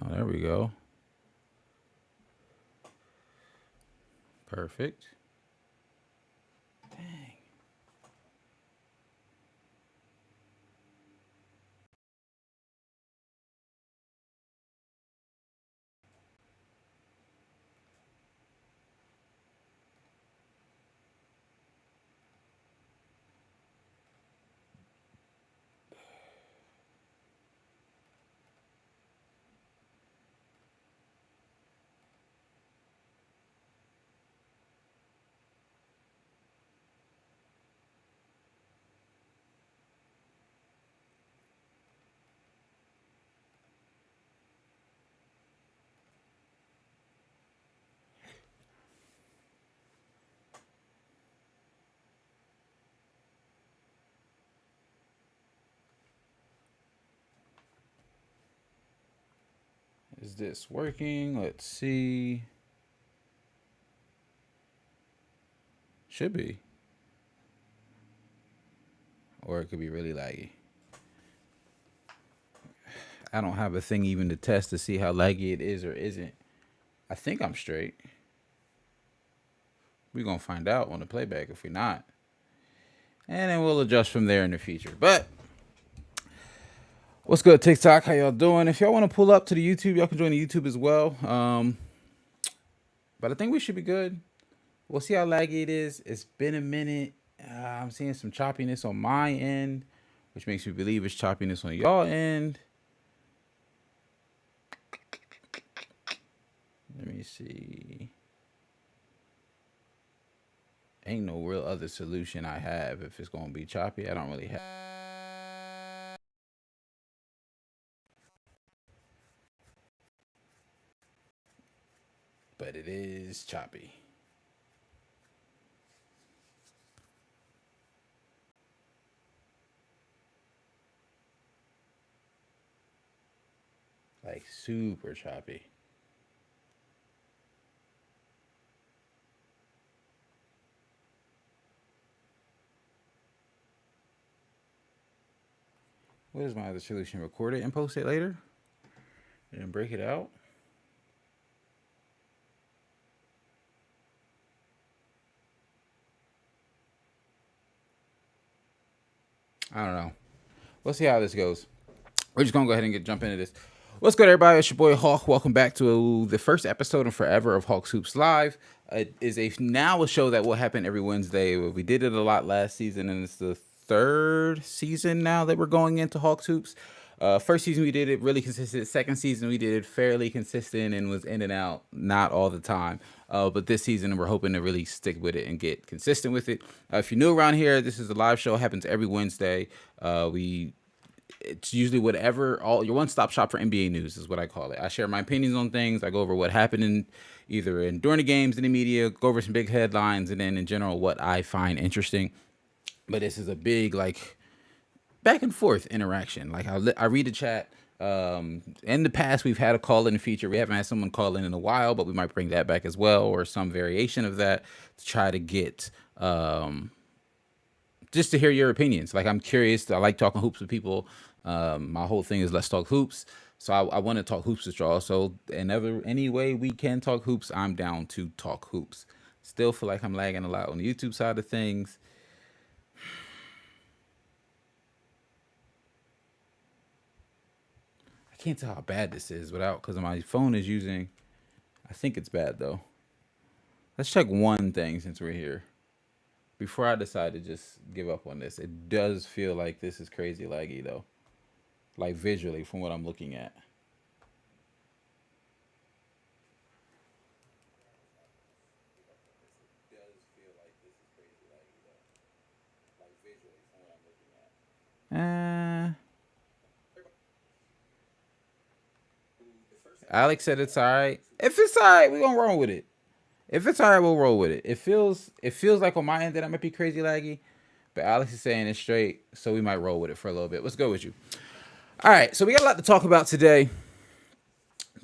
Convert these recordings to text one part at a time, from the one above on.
Oh, there we go. Perfect. Dang. Is this working? Let's see. Should be. Or it could be really laggy. I don't have a thing even to test to see how laggy it is or isn't. I think I'm straight. We're going to find out on the playback if we're not. And then we'll adjust from there in the future. But what's good, TikTok? How y'all doing? If y'all want to pull up to the YouTube, y'all can join the YouTube as well. But I think we should be good. We'll see how laggy it is. It's been a minute. I'm seeing some choppiness on my end, which makes me believe it's choppiness on y'all end. Let me see. Ain't no real other solution I have if it's going to be choppy. I don't really have. But it is choppy. Like super choppy. What is my other solution? Record it and post it later? And break it out? I don't know. We'll see how this goes. We're just gonna go ahead and jump into this. What's good, everybody? It's your boy Hawk. Welcome back to the first episode in forever of Hawks Hoops Live. It is now a show that will happen every Wednesday. We did it a lot last season, and it's the third season now that we're going into Hawks Hoops. First season we did it really consistent. Second season we did it fairly consistent and was in and out, not all the time. But this season we're hoping to really stick with it and get consistent with it. If you're new around here, this is a live show. It happens every Wednesday. It's usually whatever, all your one-stop shop for NBA news is what I call it. I share my opinions on things. I go over what happened during the games in the media, go over some big headlines, and then in general what I find interesting. But this is a big back and forth interaction. Like I read the chat. In the past, we've had a call in feature. We haven't had someone call in a while, but we might bring that back as well, or some variation of that to try to get just to hear your opinions. Like I'm curious. I like talking hoops with people. My whole thing is let's talk hoops. So I want to talk hoops with y'all. So any way we can talk hoops, I'm down to talk hoops. Still feel like I'm lagging a lot on the YouTube side of things. I can't tell how bad this is because my phone is using. I think it's bad though. Let's check one thing since we're here. Before I decide to just give up on this, it does feel like this is crazy laggy though. Like visually from what I'm looking at. Uh, Alex said it's all right. If it's all right, we're gonna roll with it. If it's all right, we'll roll with it. It feels like on my end that I might be crazy laggy, but Alex is saying it's straight, so we might roll with it for a little bit. Let's go with you. All right, so we got a lot to talk about today.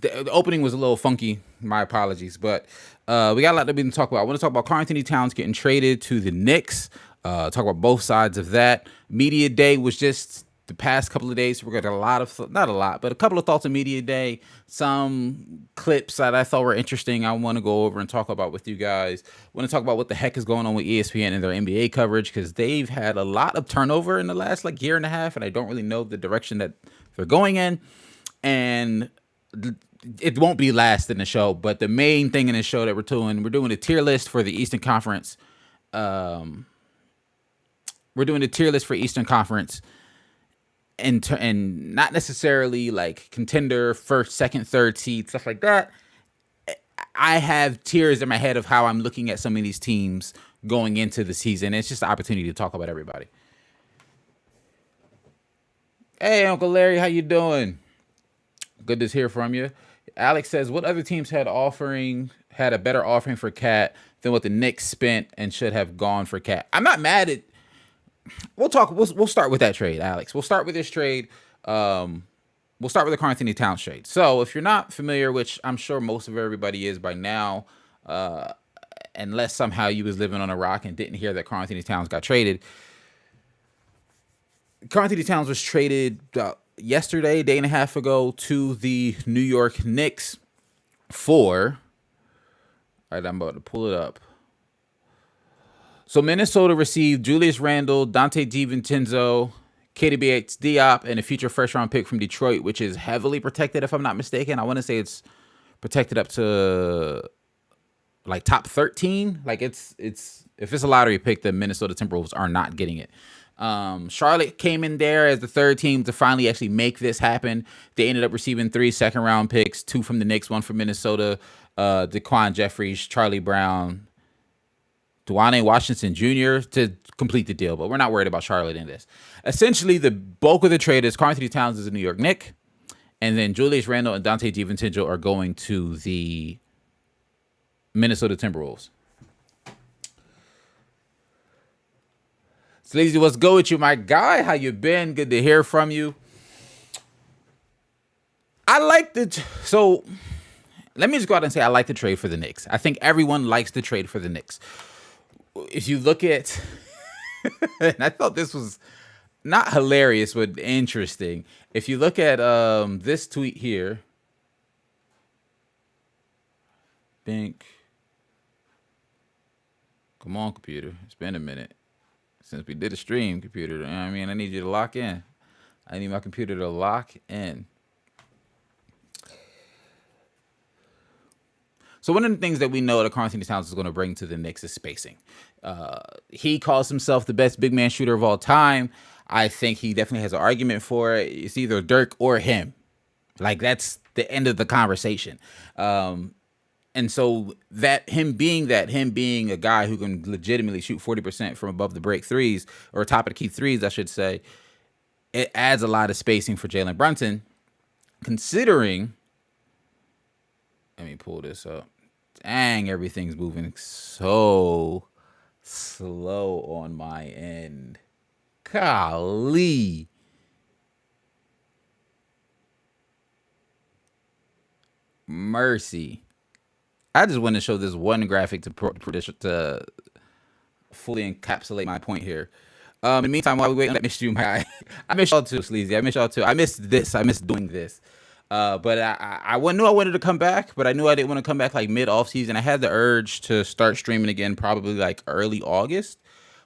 The opening was a little funky. My apologies, but we got a lot that we can talk about. I want to talk about Karl-Anthony Towns getting traded to the Knicks. Talk about both sides of that. Media day was just the past couple of days. We got a lot of, not a lot, but a couple of thoughts of media day, some clips that I thought were interesting. I want to go over and talk about with you guys. I want to talk about what the heck is going on with ESPN and their NBA coverage, because they've had a lot of turnover in the last like year and a half, and I don't really know the direction that they're going in. And it won't be last in the show, but the main thing in the show that we're doing a tier list for the Eastern Conference. We're doing a tier list for Eastern Conference, and not necessarily like contender, first, second, third seed, stuff like that. I have tiers in my head of how I'm looking at some of these teams going into the season. It's just an opportunity to talk about everybody. Hey, Uncle Larry, how you doing? Good to hear from you. Alex says, what other teams had a better offering for Cat than what the Knicks spent and should have gone for Cat? I'm not mad at. We'll start with that trade, Alex. We'll start with this trade. We'll start with the Karl-Anthony Towns trade. So if you're not familiar, which I'm sure most of everybody is by now, unless somehow you was living on a rock and didn't hear that Karl-Anthony Towns got traded. Karl-Anthony Towns was traded yesterday, a day and a half ago, to the New York Knicks for. All right, I'm about to pull it up. So Minnesota received Julius Randle, Dante DiVincenzo, KDB Diop, and a future first-round pick from Detroit, which is heavily protected, if I'm not mistaken. I want to say it's protected up to like top 13. Like it's if it's a lottery pick, the Minnesota Timberwolves are not getting it. Charlotte came in there as the third team to finally actually make this happen. They ended up receiving 3 second-round picks, 2 from the Knicks, 1 from Minnesota, Daquan Jeffries, Charlie Brown, Duane Washington Jr. to complete the deal, but we're not worried about Charlotte in this. Essentially, the bulk of the trade is Karl-Anthony Towns is a New York Knick, and then Julius Randle and Dante DiVincenzo are going to the Minnesota Timberwolves. Sleazy, what's good with you, my guy? How you been? Good to hear from you. So let me just go out and say I like the trade for the Knicks. I think everyone likes the trade for the Knicks. If you look at, and I thought this was not hilarious, but interesting. If you look at this tweet here, Bink, come on, computer. It's been a minute since we did a stream, computer. You know what I mean? I need you to lock in. I need my computer to lock in. So one of the things that we know that Karl-Anthony Towns is going to bring to the Knicks is spacing. He calls himself the best big man shooter of all time. I think he definitely has an argument for it. It's either Dirk or him. Like, that's the end of the conversation. And so him being a guy who can legitimately shoot 40% from above the break threes, or top of the key threes, I should say, it adds a lot of spacing for Jalen Brunson, considering. Let me pull this up. Dang, everything's moving so slow on my end. Golly. Mercy. I just want to show this one graphic to fully encapsulate my point here. In the meantime, while we wait, I missed you, my guy. I missed y'all too, Sleazy. I missed y'all too. I missed this. I missed doing this. But I knew I wanted to come back, but I knew I didn't want to come back like mid-off season. I had the urge to start streaming again probably like early August,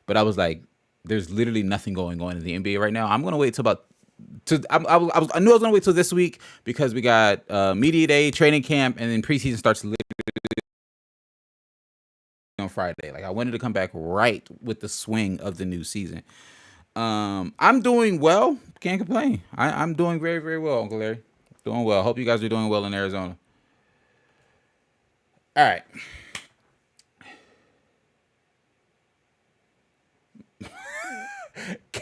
but I was like, there's literally nothing going on in the NBA right now. I'm going to wait till I knew I was going to wait till this week because we got media day, training camp, and then preseason starts literally on Friday. Like, I wanted to come back right with the swing of the new season. I'm doing well. Can't complain. I'm doing very, very well, Uncle Larry. Doing well. Hope you guys are doing well in Arizona. All right.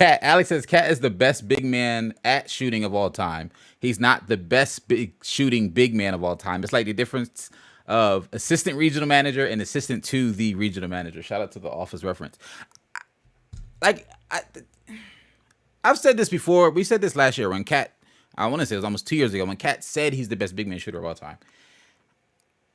Alex says Cat is the best big man at shooting of all time. He's not the best shooting big man of all time. It's like the difference of assistant regional manager and assistant to the regional manager. Shout out to the Office reference. I've said this before. We said this last year when Cat, I want to say it was almost 2 years ago, when Cat said he's the best big man shooter of all time.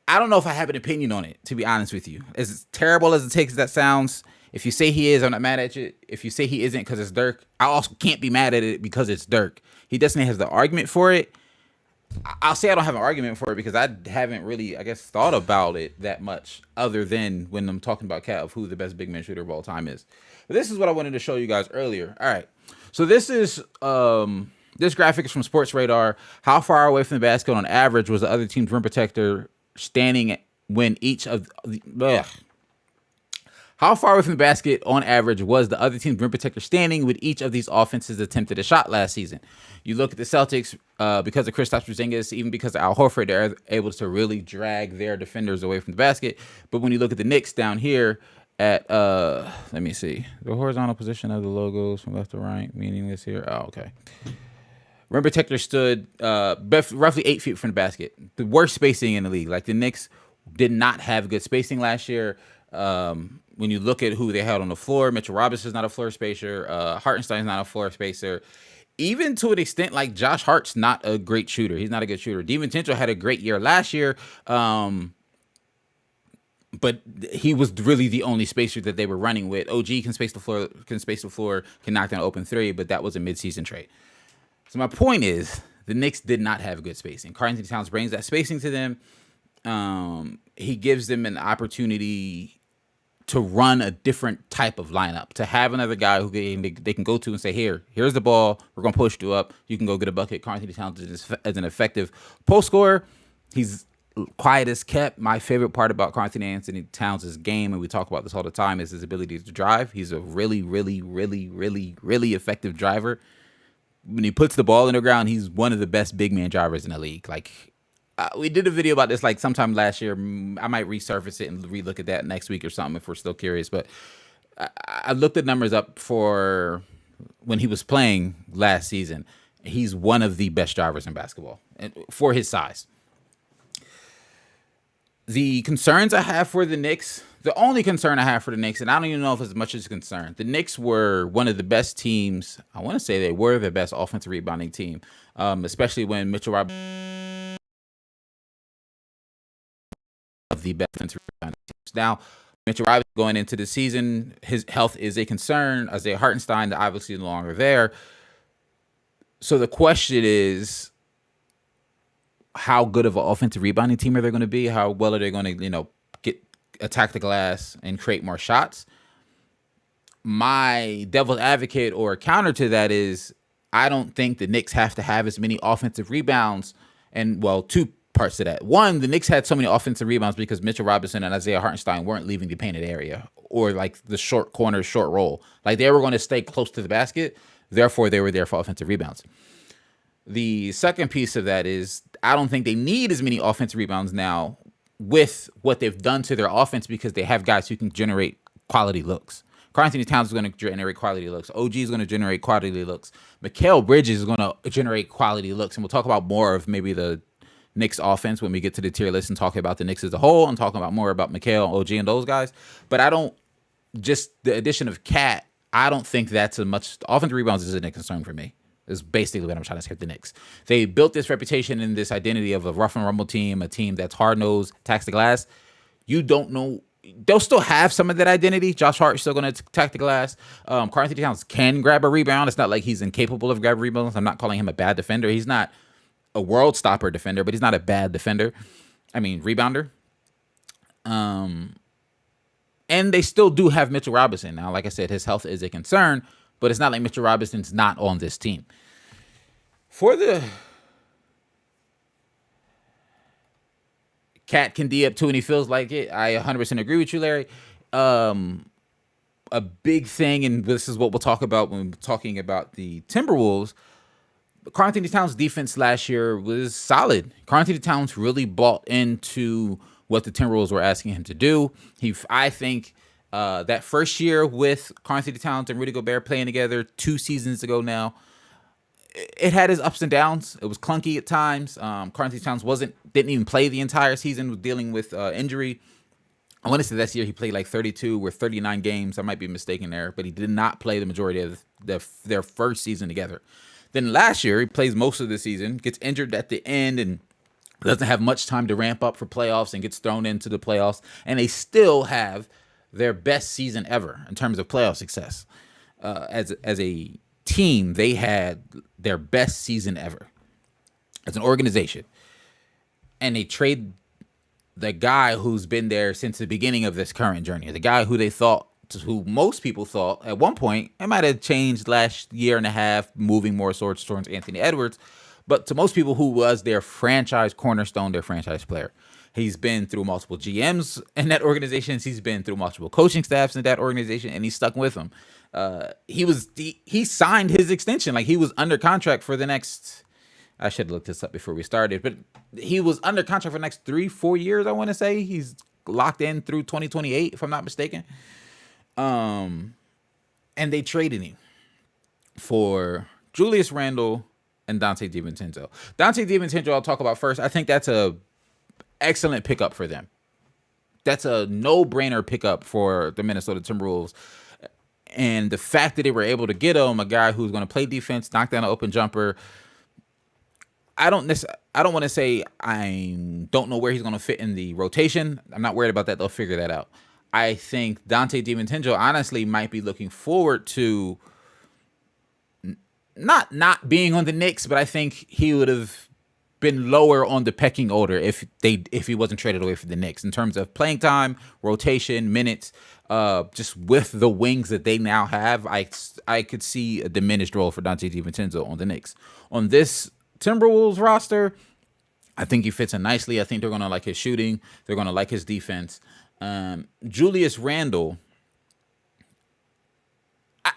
I don't know if I have an opinion on it, to be honest with you. As terrible as it takes that sounds, If you say he is, I'm not mad at you. If you say he isn't because it's Dirk, I also can't be mad at it because it's Dirk. He definitely has the argument for it. I'll say I don't have an argument for it because I haven't really, I guess, thought about it that much other than when I'm talking about Cat of who the best big man shooter of all time is. But this is what I wanted to show you guys earlier. All right. So this is this graphic is from Sports Radar. How far away from the basket on average was the other team's rim protector standing when each of the how far away from the basket on average was the other team's rim protector standing with each of these offenses attempted a shot last season? You look at the Celtics, because of Kristaps Porzingis, even because of Al Horford, they're able to really drag their defenders away from the basket. But when you look at the Knicks down here at, let me see, the horizontal position of the logos from left to right, meaningless here. Oh, okay. Rim protector stood roughly 8 feet from the basket. The worst spacing in the league. Like the Knicks did not have good spacing last year. When you look at who they had on the floor, Mitchell Robinson's not a floor spacer. Hartenstein's not a floor spacer. Even to an extent, like Josh Hart's not a great shooter. He's not a good shooter. DiVincenzo had a great year last year, but he was really the only spacer that they were running with. OG can space the floor, can knock down an open three, but that was a midseason trade. So my point is, the Knicks did not have good spacing. Karl-Anthony Towns brings that spacing to them. He gives them an opportunity to run a different type of lineup, to have another guy who they can go to and say, here's the ball. We're going to push you up. You can go get a bucket. Karl-Anthony Towns is an effective post scorer. He's quiet as kept. My favorite part about Karl-Anthony Towns' game, and we talk about this all the time, is his ability to drive. He's a really, really, really, really, really effective driver. When he puts the ball in the ground, he's one of the best big man drivers in the league. Like, we did a video about this like sometime last year. I might resurface it and relook at that next week or something if we're still curious. But I looked the numbers up for when he was playing last season. He's one of the best drivers in basketball for his size. The concerns I have for the Knicks, the only concern I have for the Knicks, and I don't even know if it's as much as a concern, the Knicks were one of the best teams. I want to say they were the best offensive rebounding team, especially when Mitchell Robinson of the best offensive rebounding teams. Now, Mitchell Robinson going into the season, his health is a concern. Isaiah Hartenstein, obviously no longer there. So the question is, how good of an offensive rebounding team are they going to be? How well are they going to, attack the glass and create more shots? My devil's advocate or counter to that is, I don't think the Knicks have to have as many offensive rebounds. And, well, two parts to that. One, the Knicks had so many offensive rebounds because Mitchell Robinson and Isaiah Hartenstein weren't leaving the painted area or like the short corner, short roll. Like they were going to stay close to the basket. Therefore, they were there for offensive rebounds. The second piece of that is, I don't think they need as many offensive rebounds now with what they've done to their offense because they have guys who can generate quality looks. Karl-Anthony Towns is going to generate quality looks. OG is going to generate quality looks. Mikal Bridges is going to generate quality looks. And we'll talk about more of maybe the Knicks offense when we get to the tier list and talk about the Knicks as a whole and talking about more about Mikal, OG, and those guys. But I don't, just the addition of Cat, I don't think that's as much. Offensive rebounds isn't a concern for me. Is basically what I'm trying to say with the Knicks. They built this reputation and this identity of a rough and rumble team, a team that's hard-nosed, attacks the glass. You don't know. They'll still have some of that identity. Josh Hart is still going to attack the glass. Karl-Anthony Towns can grab a rebound. It's not like he's incapable of grabbing rebounds. I'm not calling him a bad defender. He's not a world stopper defender, but he's not a bad defender. I mean, rebounder. And they still do have Mitchell Robinson. Now, like I said, his health is a concern, but it's not like Mitchell Robinson's not on this team. For the Cat can D up too, and he feels like it. I 100% agree with you, Larry. A big thing, and this is what we'll talk about when we're talking about the Timberwolves. Karl-Anthony Towns' defense last year was solid. Karl-Anthony Towns really bought into what the Timberwolves were asking him to do. I think that first year with Karl-Anthony Towns and Rudy Gobert playing together 2 seasons ago now, it had its ups and downs. It was clunky at times. Karl-Anthony Towns didn't even play the entire season, was dealing with injury. I want to say this year he played like 32 or 39 games. I might be mistaken there, but he did not play the majority of their first season together. Then last year he plays most of the season, gets injured at the end, and doesn't have much time to ramp up for playoffs and gets thrown into the playoffs. And they still have their best season ever in terms of playoff success. As a team, they had their best season ever as an organization, and they trade the guy who's been there since the beginning of this current journey, the guy who most people thought at one point, it might have changed last year and a half, moving more towards Anthony Edwards, but to most people, who was their franchise cornerstone, their franchise player. He's been through multiple GMs in that organization. He's been through multiple coaching staffs in that organization, and he's stuck with them. He signed his extension. Like, he was under contract for the next, I should have looked this up before we started, but he was under contract for the next 3-4 years, I want to say. He's locked in through 2028, if I'm not mistaken. And they traded him for Julius Randle and Donte DiVincenzo. Donte DiVincenzo I'll talk about first. I think that's a excellent pickup for them. That's a no-brainer pickup for the Minnesota Timberwolves. And the fact that they were able to get him, a guy who's going to play defense, knock down an open jumper, I don't want to say I don't know where he's going to fit in the rotation. I'm not worried about that. They'll figure that out. I think Donte DiVincenzo honestly might be looking forward to not being on the Knicks, but I think he would have been lower on the pecking order if he wasn't traded away from the Knicks in terms of playing time, rotation, minutes. Just with the wings that they now have, I could see a diminished role for Donte DiVincenzo on the Knicks. On this Timberwolves roster, I think he fits in nicely. I think they're going to like his shooting. They're going to like his defense. Julius Randle,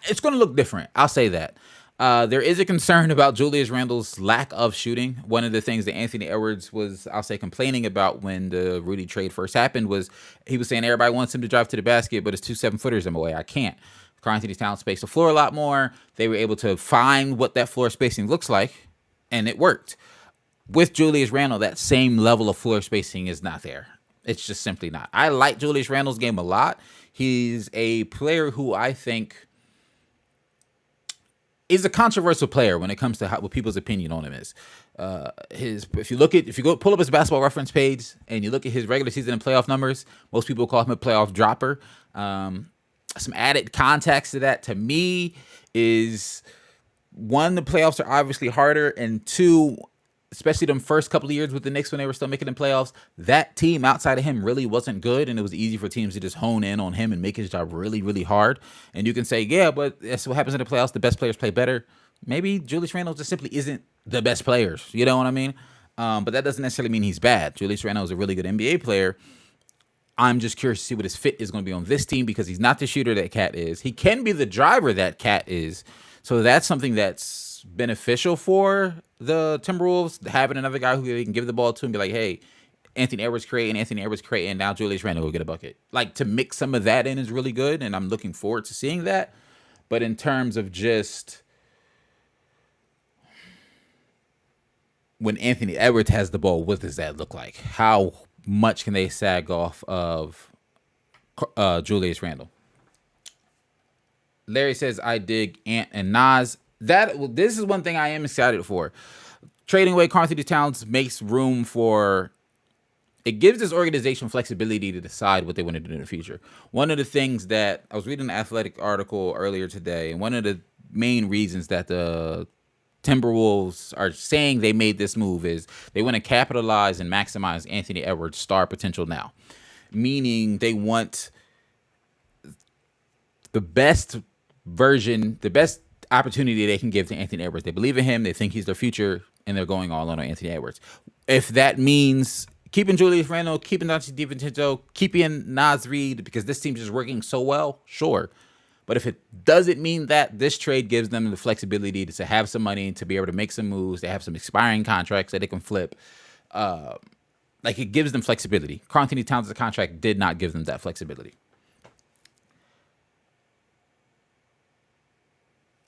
it's going to look different. I'll say that. There is a concern about Julius Randle's lack of shooting. One of the things that Anthony Edwards was, I'll say, complaining about when the Rudy trade first happened was he was saying everybody wants him to drive to the basket, but it's 2 7-footers in my way. I can't. Karl-Anthony's talent spaced the floor a lot more. They were able to find what that floor spacing looks like, and it worked. With Julius Randle, that same level of floor spacing is not there. It's just simply not. I like Julius Randle's game a lot. He's a player who I think is a controversial player when it comes to what people's opinion on him is. If you go pull up his basketball reference page and you look at his regular season and playoff numbers, most people call him a playoff dropper. Some added context to that, to me, is one, the playoffs are obviously harder, and two, especially them first couple of years with the Knicks when they were still making the playoffs, that team outside of him really wasn't good, and it was easy for teams to just hone in on him and make his job really, really hard. And you can say, yeah, but that's what happens in the playoffs. The best players play better. Maybe Julius Randle just simply isn't the best players. You know what I mean? But that doesn't necessarily mean he's bad. Julius Randle is a really good NBA player. I'm just curious to see what his fit is going to be on this team because he's not the shooter that Cat is. He can be the driver that Cat is. So that's something that's beneficial for the Timberwolves, having another guy who they can give the ball to and be like, hey, Anthony Edwards creating, now Julius Randle will get a bucket. Like, to mix some of that in is really good, and I'm looking forward to seeing that. But in terms of just when Anthony Edwards has the ball, what does that look like? How much can they sag off of Julius Randle? Larry says, I dig Ant and Nas. This is one thing I am excited for. Trading away Karl-Anthony Towns makes room for, it gives this organization flexibility to decide what they want to do in the future. One of the things that I was reading an Athletic article earlier today, and one of the main reasons that the Timberwolves are saying they made this move is they want to capitalize and maximize Anthony Edwards' star potential now. Meaning they want the best version, the best opportunity they can give to Anthony Edwards. They believe in him. They think he's their future, and they're going all in on Anthony Edwards. If that means keeping Julius Randle, keeping Donte DiVincenzo, keeping Naz Reid, because this team's just working so well, sure. But if it doesn't mean that, this trade gives them the flexibility to have some money, to be able to make some moves. They have some expiring contracts that they can flip. It gives them flexibility. Karl-Anthony Towns' contract did not give them that flexibility.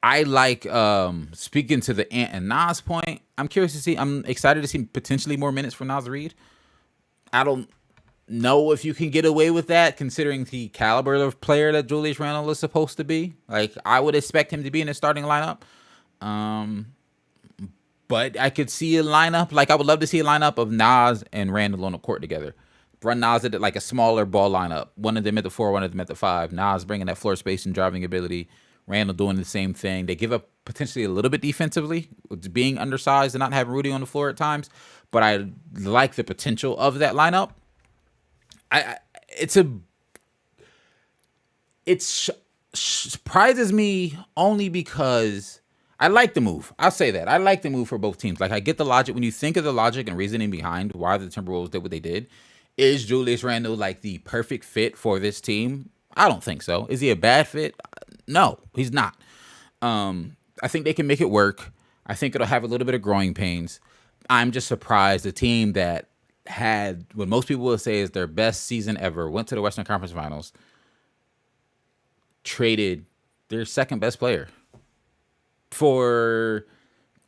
I like, speaking to the Ant and Nas point, I'm excited to see potentially more minutes for Naz Reid. I don't know if you can get away with that considering the caliber of player that Julius Randle is supposed to be. Like, I would expect him to be in the starting lineup. But I could see a lineup, I would love to see a lineup of Nas and Randle on the court together. run Nas at like a smaller ball lineup. One of them at the 4, one of them at the 5. Nas bringing that floor space and driving ability. Randall doing the same thing. They give up potentially a little bit defensively, being undersized and not having Rudy on the floor at times. But I like the potential of that lineup. I it's a it surprises me only because I like the move. I'll say that. I like the move for both teams. Like, I get the logic. When you think of the logic and reasoning behind why the Timberwolves did what they did, is Julius Randle like the perfect fit for this team? I don't think so. Is he a bad fit? No, he's not. I think they can make it work. I think it'll have a little bit of growing pains. I'm just surprised the team that had what most people would say is their best season ever, went to the Western Conference Finals, traded their second best player for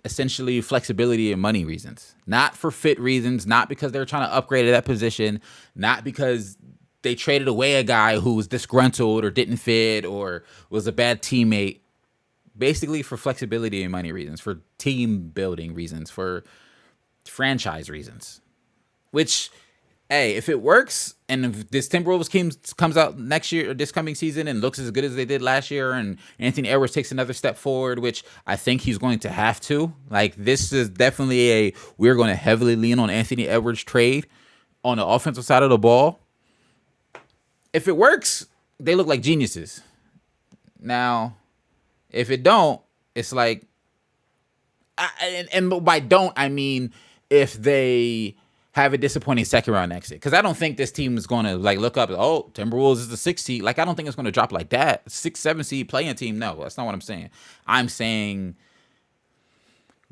essentially flexibility and money reasons, not for fit reasons, not because they're trying to upgrade at that position, not because they traded away a guy who was disgruntled or didn't fit or was a bad teammate. Basically for flexibility and money reasons, for team building reasons, for franchise reasons. Which, hey, if it works and if this Timberwolves team comes out next year or this coming season and looks as good as they did last year, and Anthony Edwards takes another step forward, which I think he's going to have to. Like, this is definitely we're going to heavily lean on Anthony Edwards trade on the offensive side of the ball. If it works, they look like geniuses. Now, if it don't, it's like, and by don't, I mean if they have a disappointing second round exit. Because I don't think this team is going to like look up, oh, Timberwolves is the 6th seed. Like, I don't think it's going to drop like that. 6, 7 seed playing team. No, that's not what I'm saying. I'm saying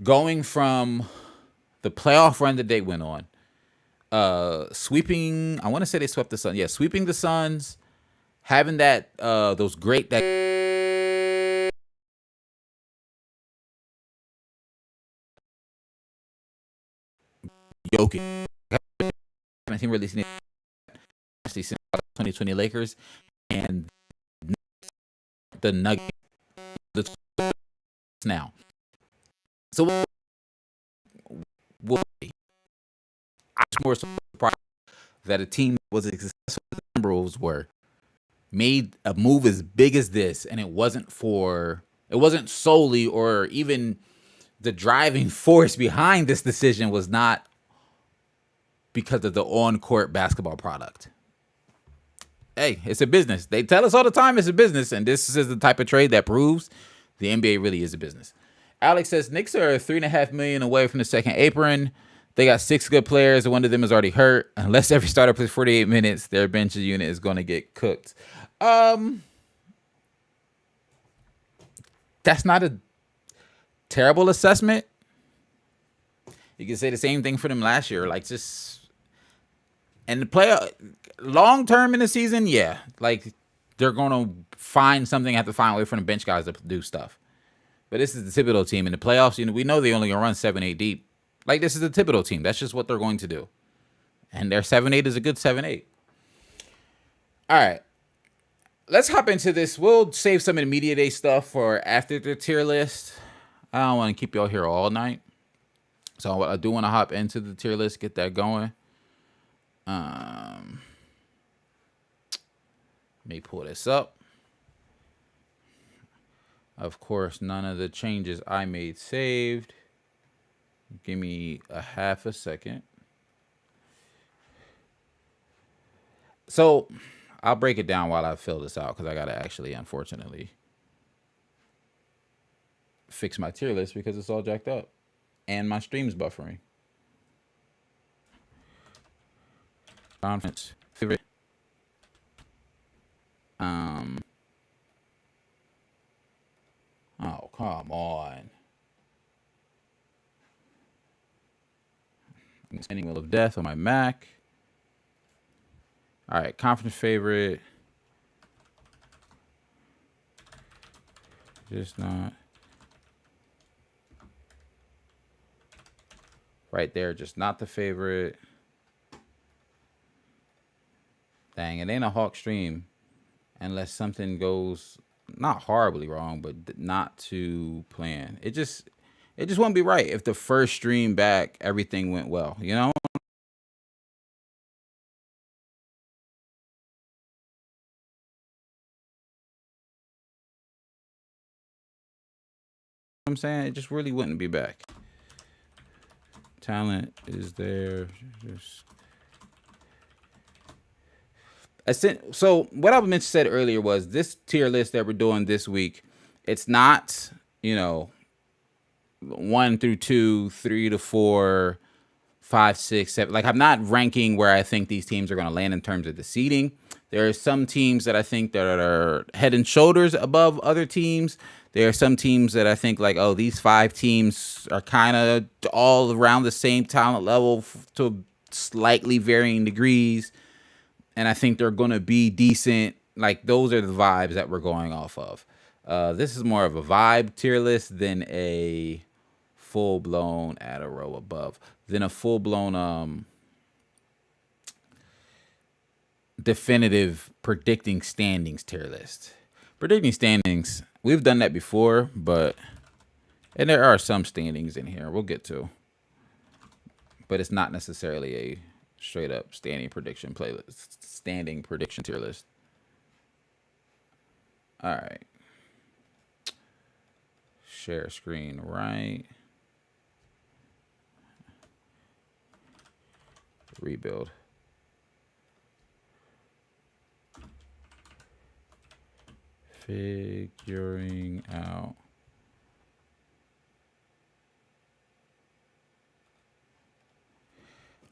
going from the playoff run that they went on, sweeping, I want to say they swept the Suns. Yeah, sweeping the Suns, having that, those great, that Jokic. I think releasing 2020 Lakers and the Nuggets now. So I'm more surprised that a team that was as successful as the Timberwolves were made a move as big as this, and it wasn't solely, or even the driving force behind this decision was not because of the on-court basketball product. Hey, it's a business. They tell us all the time it's a business, and this is the type of trade that proves the NBA really is a business. Alex says Knicks are $3.5 million away from the second apron. They got 6 good players, and one of them is already hurt. Unless every starter plays 48 minutes, their bench unit is going to get cooked. That's not a terrible assessment. You can say the same thing for them last year. Like, just, and the player long term in the season, yeah, like they're gonna find something, have to find a way for the bench guys to do stuff. But this is the Thibodeau team in the playoffs. You know, we know they only gonna run 7-8 deep. Like, this is the Thibodeau team. That's just what they're going to do, and their 7-8 is a good 7-8. All right, let's hop into this. We'll save some of the media day stuff for after the tier list. I don't want to keep y'all here all night. So I do want to hop into the tier list, get that going. Let me pull this up. Of course, none of the changes I made saved. Give me a half a second. So I'll break it down while I fill this out, because I got to actually, unfortunately, fix my tier list because it's all jacked up. And my stream's buffering. Conference favorite. Oh, come on. Spinning Wheel of Death on my Mac. All right, conference favorite. Just not. Right there, just not the favorite. Dang, it ain't a Hawk stream unless something goes not horribly wrong, but not to plan. It just won't be right if the first stream back everything went well, you know? I'm saying? It just really wouldn't be back. Talent is there. So what I meant to said earlier was this tier list that we're doing this week, it's not, 1 through 2, 3 to 4, 5, 6, 7. Like, I'm not ranking where I think these teams are going to land in terms of the seeding. There are some teams that I think that are head and shoulders above other teams. There are some teams that I think like, oh, these 5 teams are kind of all around the same talent level to slightly varying degrees. And I think they're going to be decent. Like, those are the vibes that we're going off of. This is more of a vibe tier list than a full-blown add a row above. Than a full-blown definitive predicting standings tier list. Predicting standings, we've done that before, and there are some standings in here we'll get to. But it's not necessarily a straight up standing prediction tier list. All right. Share screen right. Rebuild. Figuring out.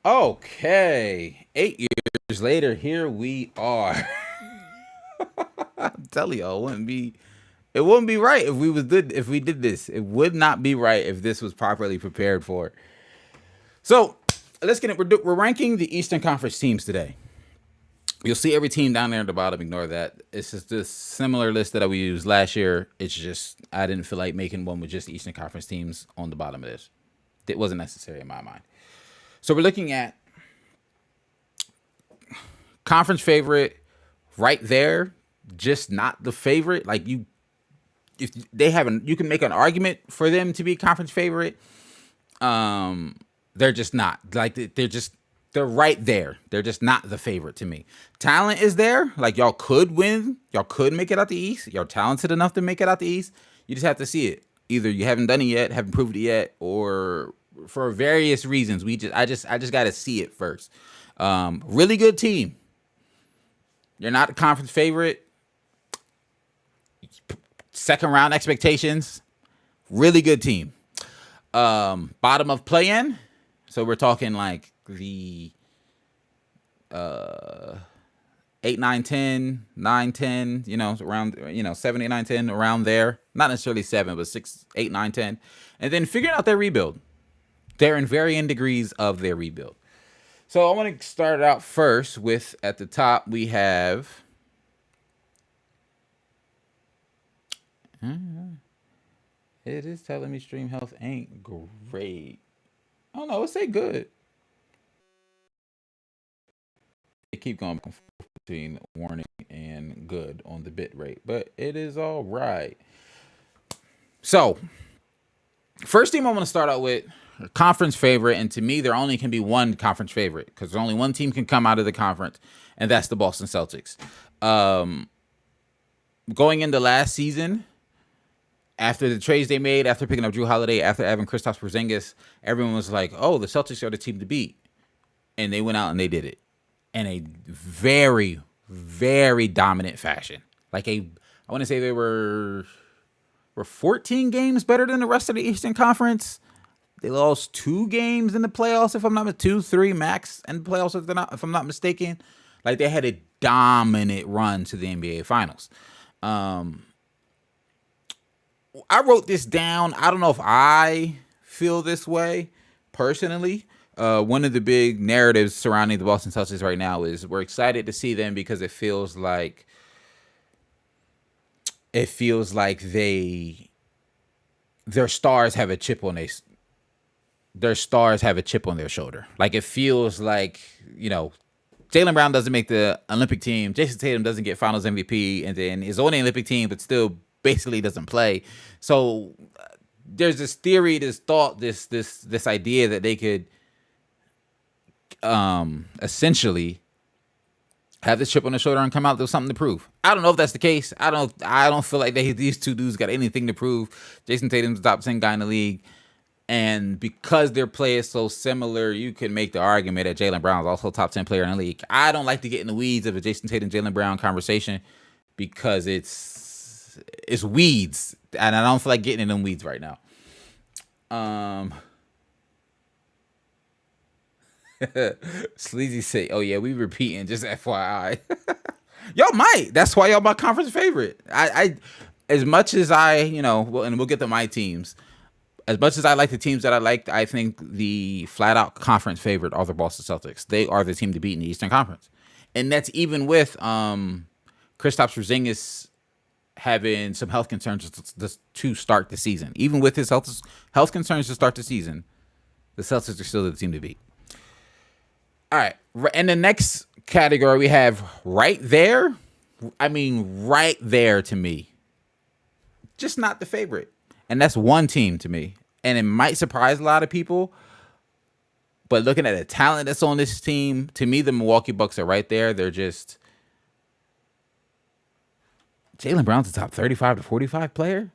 Okay. 8 years later, here we are. I'm telling y'all, it wouldn't be right if we did this. It would not be right if this was properly prepared for. So let's get it. We're ranking the Eastern Conference teams today. You'll see every team down there at the bottom. Ignore that. It's just this similar list that we used last year. It's just I didn't feel like making one with just Eastern Conference teams on the bottom of this. It wasn't necessary in my mind. So we're looking at conference favorite right there, just not the favorite. Like if they haven't, you can make an argument for them to be conference favorite. They're just not. Like they're right there. They're just not the favorite to me. Talent is there. Like, y'all could win. Y'all could make it out the East. Y'all talented enough to make it out the East. You just have to see it. Either you haven't done it yet, haven't proved it yet, or for various reasons, I just got to see it first. Really good team. You're not a conference favorite. Second round expectations. Really good team. Bottom of play-in. So we're talking like the 8, 9, 10, 9, 10, around, 7, 8, 9, 10, around there. Not necessarily 7, but 6, 8, 9, 10. And then figuring out their rebuild. They're in varying degrees of their rebuild. So I want to start out first with, at the top, we have... It is telling me stream health ain't great. I don't know. Let's say good. They keep going between warning and good on the bit rate, but it is all right. So, first team I want to start out with, conference favorite, and to me, there only can be one conference favorite because only one team can come out of the conference, and that's the Boston Celtics. Going into last season, after the trades they made, after picking up Drew Holiday, after having Kristaps Porzingis, everyone was like, oh, the Celtics are the team to beat. And they went out and they did it in a very, very dominant fashion. I want to say they were 14 games better than the rest of the Eastern Conference. They lost 2 games in the playoffs, if I'm not mistaken, 2, 3 max in the playoffs, if I'm not mistaken. Like, they had a dominant run to the NBA Finals. I wrote this down. I don't know if I feel this way personally. One of the big narratives surrounding the Boston Celtics right now is we're excited to see them because it feels like their stars have a chip on their shoulder. Like, it feels like, Jaylen Brown doesn't make the Olympic team. Jason Tatum doesn't get Finals MVP, and then is on the Olympic team, but still basically doesn't play. So there's this theory, this thought, this idea that they could essentially have this chip on the shoulder and come out with something to prove. I don't know if that's the case. I don't feel like these two dudes got anything to prove. Jason Tatum's the top 10 guy in the league. And because their play is so similar, you can make the argument that Jaylen Brown is also top 10 player in the league. I don't like to get in the weeds of a Jason Tatum, Jaylen Brown conversation because it's weeds. And I don't feel like getting in them weeds right now. Sleazy say, "Oh yeah, we repeating, just FYI." Y'all might. That's why y'all my conference favorite. I as much as and we'll get to my teams. As much as I like the teams that I like, I think the flat out conference favorite are the Boston Celtics. They are the team to beat in the Eastern Conference. And that's even with Kristaps Porzingis having some health concerns to start the season. Even with his health concerns to start the season, the Celtics are still the team to beat. All right. And the next category we have right there. I mean, right there to me. Just not the favorite. And that's one team to me. And it might surprise a lot of people. But looking at the talent that's on this team, to me, the Milwaukee Bucks are right there. They're just... Jaylen Brown's the top 35 to 45 player?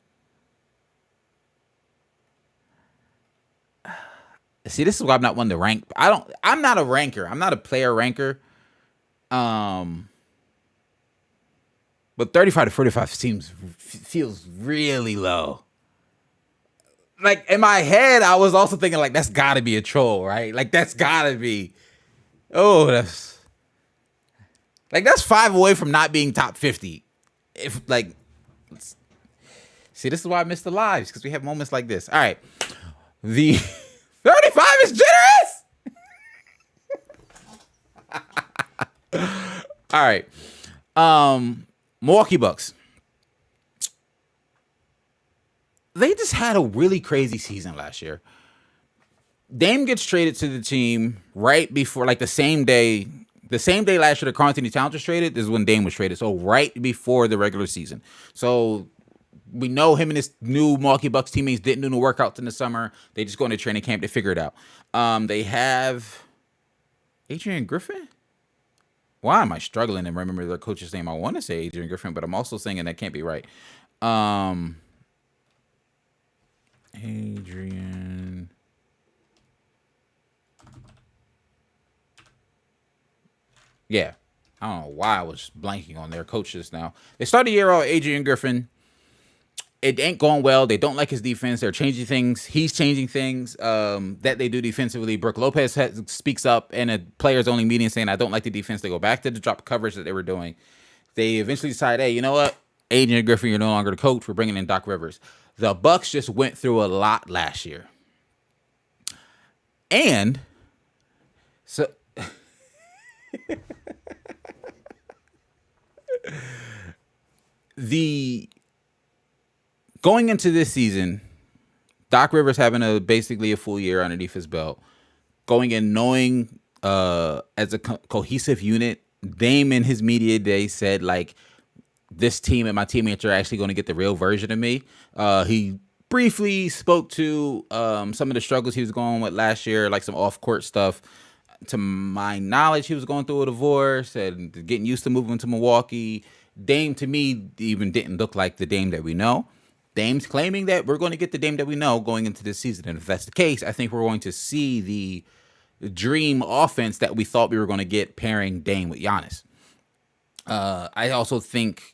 See, this is why I'm not one to rank. I'm not a ranker. I'm not a player ranker. But 35 to 45 feels really low. Like, in my head, I was also thinking, like, that's got to be a troll, right? Like, that's got to be... Oh, that's 5 away from not being top 50. If, like... See, this is why I miss the lives, because we have moments like this. All right. The 35 is generous! All right. Milwaukee Bucks. They just had a really crazy season last year. Dame gets traded to the team right before, like the same day last year that Karl-Anthony Towns was traded is when Dame was traded. So right before the regular season. So we know him and his new Milwaukee Bucks teammates didn't do no workouts in the summer. They just go into training camp to figure it out. They have Adrian Griffin. Why am I struggling to remember their coach's name? I want to say Adrian Griffin, but I'm also saying that can't be right. Adrian. Yeah. I don't know why I was blanking on their coaches now. They started the year out Adrian Griffin. It ain't going well. They don't like his defense. They're changing things. He's changing things that they do defensively. Brooke Lopez speaks up in a players-only meeting saying, I don't like the defense. They go back to the drop coverage that they were doing. They eventually decide, hey, you know what? Adrian Griffin, you're no longer the coach. We're bringing in Doc Rivers. The Bucks just went through a lot last year. And so going into this season, Doc Rivers having basically a full year underneath his belt, going in knowing as a cohesive unit, Dame in his media day said, like, this team and my teammates are actually going to get the real version of me. He briefly spoke to some of the struggles he was going with last year, like some off-court stuff. To my knowledge, he was going through a divorce and getting used to moving to Milwaukee. Dame, to me, even didn't look like the Dame that we know. Dame's claiming that we're going to get the Dame that we know going into this season. And if that's the case, I think we're going to see the dream offense that we thought we were going to get pairing Dame with Giannis. I also think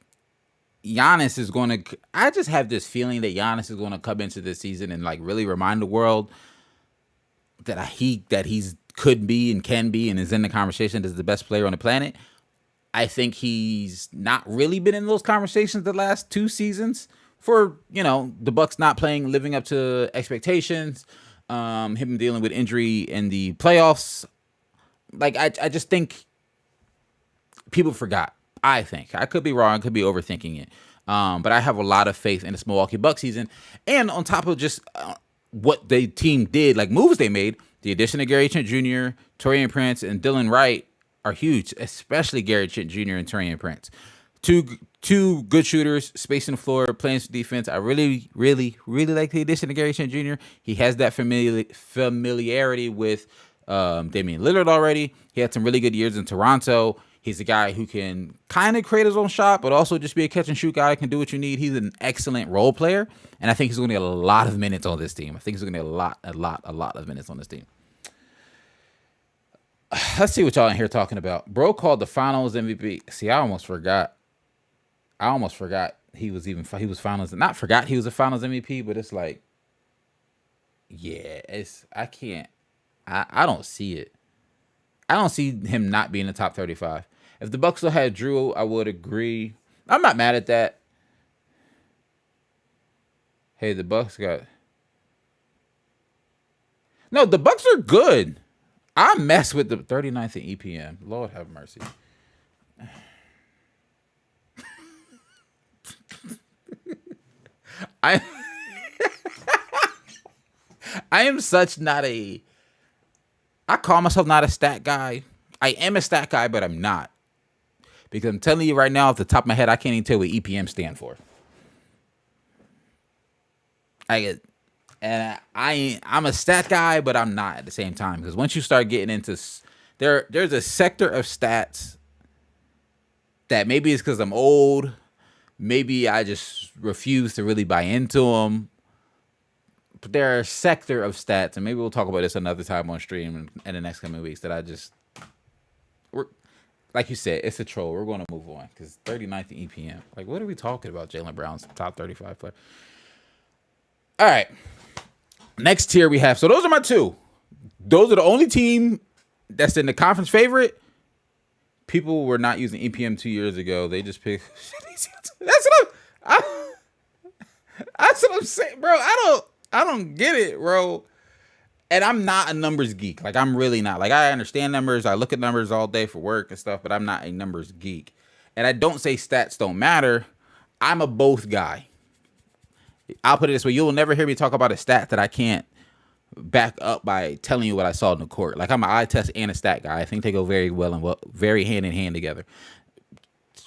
Giannis is going to... I just have this feeling that Giannis is going to come into this season and like really remind the world that he's could be and can be and is in the conversation as the best player on the planet. I think he's not really been in those conversations the last 2 seasons for, the Bucks not playing, living up to expectations, him dealing with injury in the playoffs. Like, I just think people forgot. I think. I could be wrong. I could be overthinking it. But I have a lot of faith in this Milwaukee Bucks season. And on top of just what the team did, like moves they made, the addition of Gary Trent Jr., Taurean Prince, and Dylan Wright are huge, especially Gary Trent Jr. and Taurean Prince. Two good shooters, spacing the floor, playing some defense. I really, really, really like the addition of Gary Trent Jr. He has that familiarity with Damian Lillard already. He had some really good years in Toronto. He's a guy who can kind of create his own shot, but also just be a catch and shoot guy, can do what you need. He's an excellent role player, and I think he's going to get a lot of minutes on this team. I think he's going to get a lot of minutes on this team. Let's see what y'all in here talking about. Bro called the Finals MVP. See, I almost forgot. He was Finals. Not forgot he was a Finals MVP, but it's like, yeah, I can't. I don't see it. I don't see him not being in the top 35. If the Bucks still had Drew, I would agree. I'm not mad at that. Hey, the Bucks got... No, the Bucks are good. I mess with the 39th in EPM. Lord have mercy. I am such not a... I call myself not a stat guy. I am a stat guy, but I'm not. Because I'm telling you right now, off the top of my head, I can't even tell what EPM stand for. I'm a stat guy, but I'm not at the same time. Because once you start getting into... There's a sector of stats that maybe it's because I'm old. Maybe I just refuse to really buy into them. But there are a sector of stats, and maybe we'll talk about this another time on stream in the next coming weeks, that I just... Like you said, it's a troll. We're going to move on because 39th in EPM. Like, what are we talking about? Jaylen Brown's top 35 player. All right. Next tier we have. So those are my two. Those are the only team that's in the conference favorite. People were not using EPM 2 years ago. They just picked. That's what I'm saying, bro. I don't get it, bro. And I'm not a numbers geek. Like, I'm really not. Like, I understand numbers. I look at numbers all day for work and stuff, but I'm not a numbers geek. And I don't say stats don't matter. I'm a both guy. I'll put it this way. You'll never hear me talk about a stat that I can't back up by telling you what I saw in the court. Like, I'm an eye test and a stat guy. I think they go very well and very hand in hand together.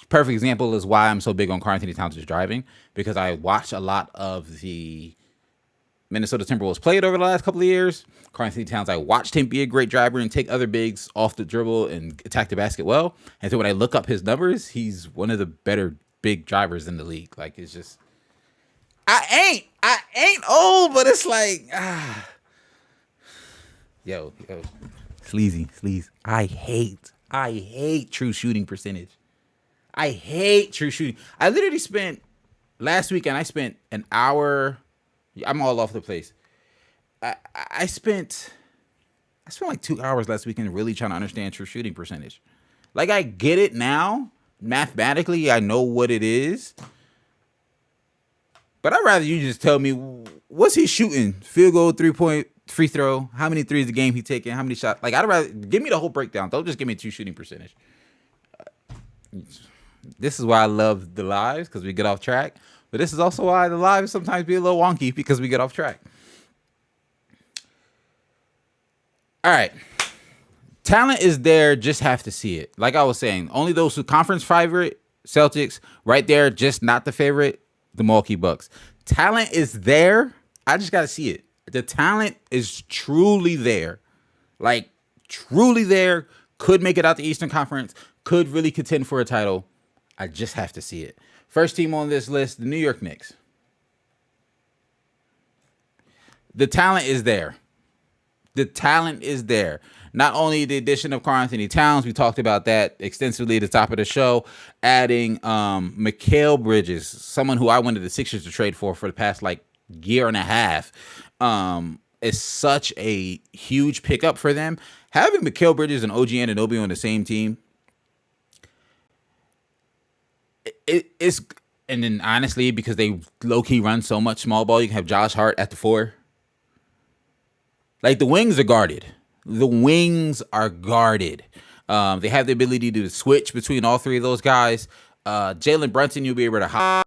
Perfect example is why I'm so big on Karl-Anthony Towns' driving, because I watch a lot of the Minnesota Timberwolves played over the last couple of years. Karl-Anthony Towns, I watched him be a great driver and take other bigs off the dribble and attack the basket well. And so when I look up his numbers, he's one of the better big drivers in the league. Like, it's just, I ain't old, but it's like, yo, sleazy. I hate true shooting percentage. I hate true shooting. I literally spent last weekend. I spent an hour. I'm all off the place. I spent like 2 hours last weekend really trying to understand true shooting percentage. Like, I get it now. Mathematically, I know what it is. But I'd rather you just tell me, what's he shooting? Field goal, 3-point, free throw. How many threes a game he taking? How many shots? Like, I'd rather give me the whole breakdown. Don't just give me true shooting percentage. This is why I love the lives, because we get off track. But this is also why the lives sometimes be a little wonky, because we get off track. All right. Talent is there, just have to see it. Like I was saying, only those who conference favorite, Celtics, right there, just not the favorite, the Milwaukee Bucks. Talent is there. I just got to see it. The talent is truly there. Like, truly there. Could make it out the Eastern Conference. Could really contend for a title. I just have to see it. First team on this list, the New York Knicks. The talent is there. The talent is there. Not only the addition of Karl-Anthony Towns, we talked about that extensively at the top of the show, adding Mikal Bridges, someone who I wanted the Sixers to trade for the past like year and a half, is such a huge pickup for them. Having Mikal Bridges and OG Anunoby on the same team, it's, and then honestly, because they low-key run so much small ball, you can have Josh Hart at the 4. Like, the wings are guarded. The wings are guarded. They have the ability to switch between all three of those guys. Jalen Brunson, you'll be able to hide.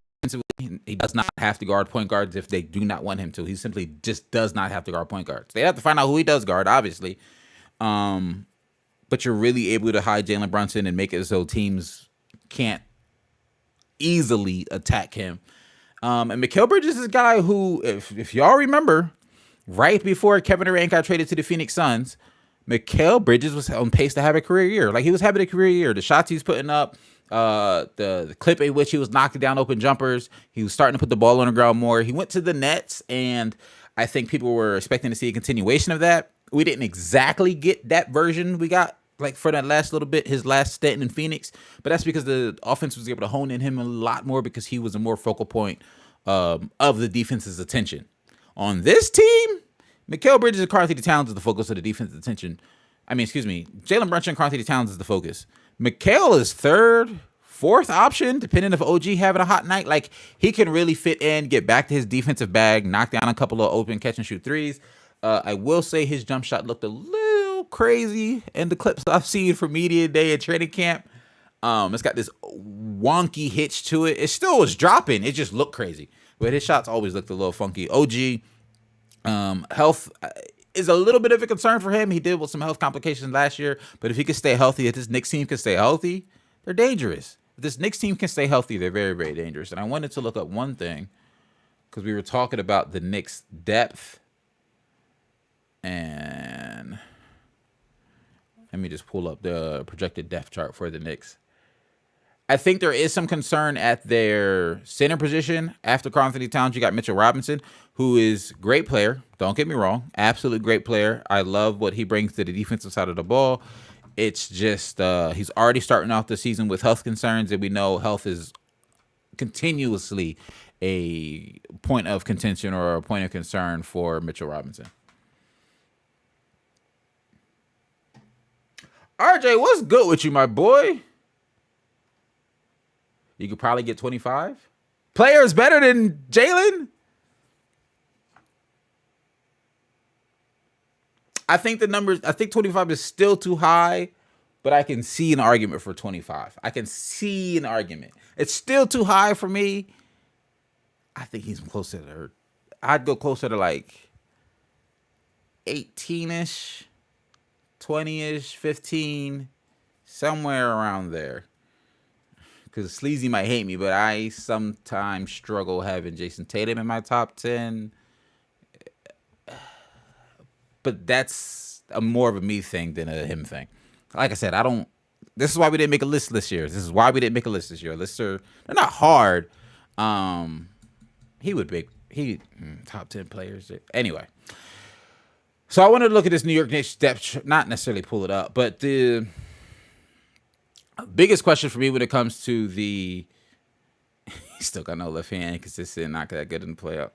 He does not have to guard point guards if they do not want him to. He simply just does not have to guard point guards. They have to find out who he does guard, obviously. But you're really able to hide Jalen Brunson and make it so teams can't easily attack him. And Mikal Bridges is a guy who, if y'all remember, right before Kevin Durant got traded to the Phoenix Suns, Mikal Bridges was on pace to have a career year. Like, he was having a career year. The shots he's putting up, the clip in which he was knocking down open jumpers, he was starting to put the ball on the ground more. He went to the Nets, and I think people were expecting to see a continuation of that. We didn't exactly get that version we got like for that last little bit, his last stint in Phoenix, but that's because the offense was able to hone in him a lot more because he was a more focal point of the defense's attention. On this team, Mikal Bridges and Karl-Anthony Towns is the focus of the defense's attention. Jalen Brunson and Karl-Anthony Towns is the focus. Mikal is third, fourth option, depending if OG having a hot night. Like, he can really fit in, get back to his defensive bag, knock down a couple of open catch and shoot threes. I will say his jump shot looked a little crazy in the clips I've seen from media day at training camp. It's got this wonky hitch to it. It still was dropping. It just looked crazy. But his shots always looked a little funky. OG, health is a little bit of a concern for him. He did with some health complications last year. But if he could stay healthy, if this Knicks team can stay healthy, they're dangerous. If this Knicks team can stay healthy, they're very, very dangerous. And I wanted to look up one thing because we were talking about the Knicks' depth. And let me just pull up the projected depth chart for the Knicks. I think there is some concern at their center position. After Karl-Anthony Towns, you got Mitchell Robinson, who is a great player. Don't get me wrong. Absolute great player. I love what he brings to the defensive side of the ball. It's just he's already starting off the season with health concerns, and we know health is continuously a point of contention or a point of concern for Mitchell Robinson. RJ, what's good with you, my boy? You could probably get 25. Players better than Jalen? I think 25 is still too high, but I can see an argument for 25. I can see an argument. It's still too high for me. I think he's closer to, I'd go closer to like 18-ish. 20-ish, 15, somewhere around there. Because Sleazy might hate me, but I sometimes struggle having Jason Tatum in my top 10. But that's more of a me thing than a him thing. Like I said, this is why we didn't make a list this year. Lists are, they're not hard. Top 10 players. Anyway. So I wanted to look at this New York Knicks depth, not necessarily pull it up, but the biggest question for me when it comes to he still got no left hand because this is not that good in the playoff.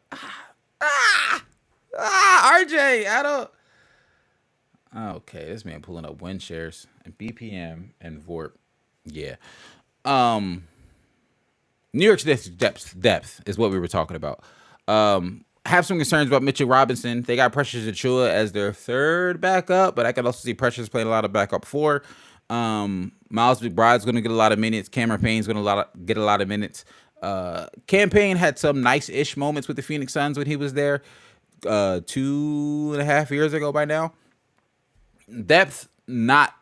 RJ, I don't. Okay, this man pulling up win shares and BPM and VORP. Yeah. New York's depth is what we were talking about. Have some concerns about Mitchell Robinson. They got Precious Achiuwa as their third backup, but I can also see Precious playing a lot of backup four. Miles McBride's going to get a lot of minutes. Cameron Payne's going to get a lot of minutes. Cam Payne had some nice-ish moments with the Phoenix Suns when he was there 2.5 years ago by now. Depth, not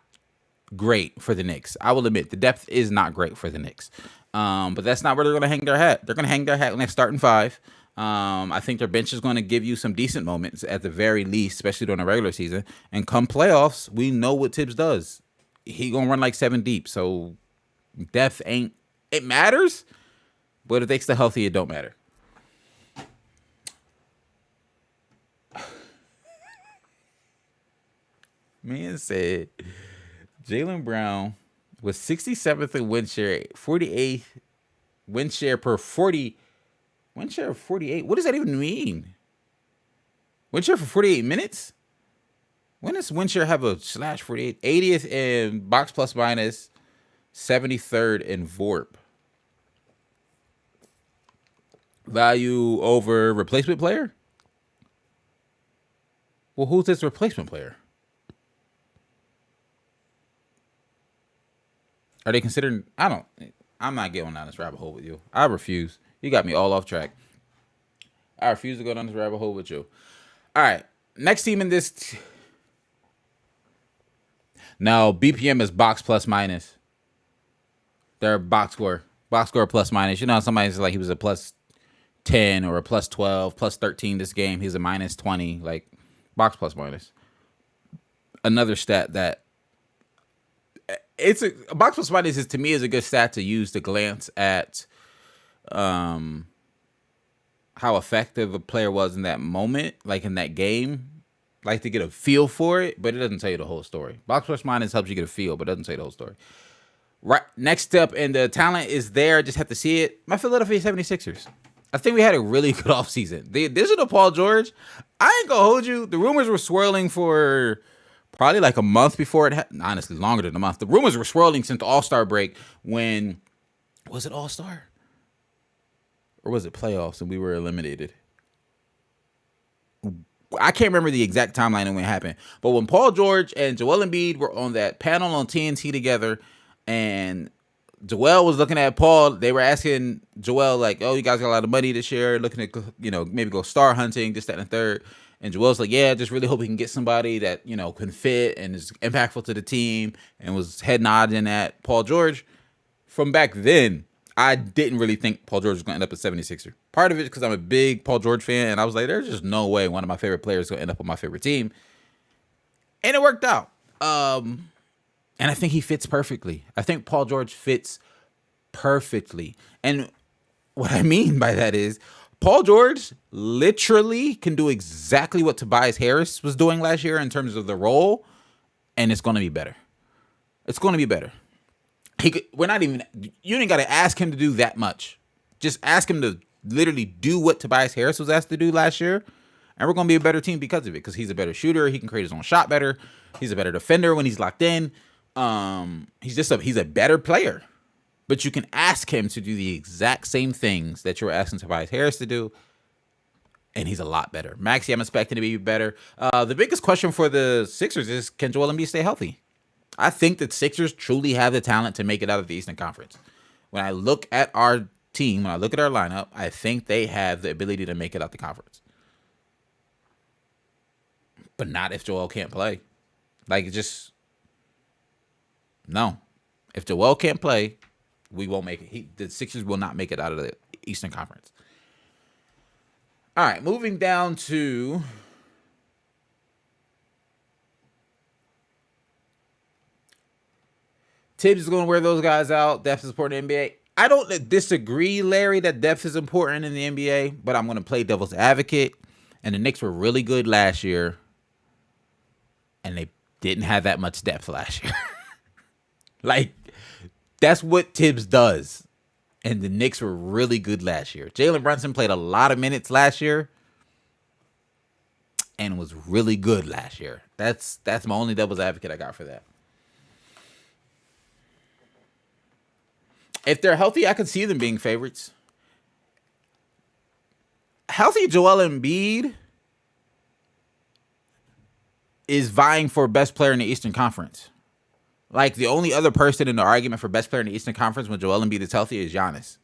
great for the Knicks. I will admit, the depth is not great for the Knicks. But that's not where they're going to hang their hat. They're going to hang their hat when they're starting five. I think their bench is going to give you some decent moments at the very least, especially during the regular season. And come playoffs, we know what Tibbs does. He going to run like 7 deep. So depth it matters, but if they stay healthy, it don't matter. Man said Jaylen Brown was 67th in win share, 48th win share per 40. Win share of 48. What does that even mean? Win share for 48 minutes? When does win share have a /48? 80th in box plus minus, 73rd in VORP. Value over replacement player? Well, who's this replacement player? Are they considering? I'm not getting down this rabbit hole with you. I refuse. You got me all off track. I refuse to go down this rabbit hole with you. All right. Next team in this. Now, BPM is box plus minus. They're box score. Box score plus minus. You know, somebody's like he was a plus 10 or a plus 12, plus 13 this game. He's a minus 20. Like, box plus minus. another stat that it's a box plus minus is to me is a good stat to use to glance at how effective a player was in that moment, like in that game, like to get a feel for it, but it doesn't tell you the whole story. Box plus minus helps you get a feel, but it doesn't tell you the whole story. Right, next step, and the talent is there, just have to see it. My Philadelphia 76ers. I think we had a really good offseason. The addition of Paul George, I ain't gonna hold you. The rumors were swirling for probably like a month before it honestly, longer than a month. The rumors were swirling since the All-Star break when, was it All-Star? Or was it playoffs and we were eliminated? I can't remember the exact timeline of when it happened. But when Paul George and Joel Embiid were on that panel on TNT together, and Joel was looking at Paul, they were asking Joel, like, oh, you guys got a lot of money this year, looking at, maybe go star hunting, this, that, and the third. And Joel's like, yeah, just really hope we can get somebody that, can fit and is impactful to the team, and was head nodding at Paul George. From back then, I didn't really think Paul George was going to end up a 76er. Part of it is because I'm a big Paul George fan, and I was like, there's just no way one of my favorite players is going to end up on my favorite team. And it worked out. And I think he fits perfectly. I think Paul George fits perfectly. And what I mean by that is Paul George literally can do exactly what Tobias Harris was doing last year in terms of the role, and it's going to be better. It's going to be better. You didn't got to ask him to do that much. Just ask him to literally do what Tobias Harris was asked to do last year, and we're going to be a better team because of it, because he's a better shooter. He can create his own shot better. He's a better defender when he's locked in. He's a better player, but you can ask him to do the exact same things that you're asking Tobias Harris to do, and he's a lot better. Maxey, I'm expecting to be better. The biggest question for the Sixers is, can Joel Embiid stay healthy? I think that Sixers truly have the talent to make it out of the Eastern Conference. When I look at our team, when I look at our lineup, I think they have the ability to make it out the conference. But not if Joel can't play. No. If Joel can't play, we won't make it. The Sixers will not make it out of the Eastern Conference. All right, moving down to Tibbs is going to wear those guys out. Depth is important in the NBA. I don't disagree, Larry, that depth is important in the NBA, but I'm going to play devil's advocate. And the Knicks were really good last year, and they didn't have that much depth last year. That's what Tibbs does. And the Knicks were really good last year. Jalen Brunson played a lot of minutes last year and was really good last year. That's my only devil's advocate I got for that. If they're healthy, I can see them being favorites. Healthy Joel Embiid is vying for best player in the Eastern Conference. The only other person in the argument for best player in the Eastern Conference when Joel Embiid is healthy is Giannis.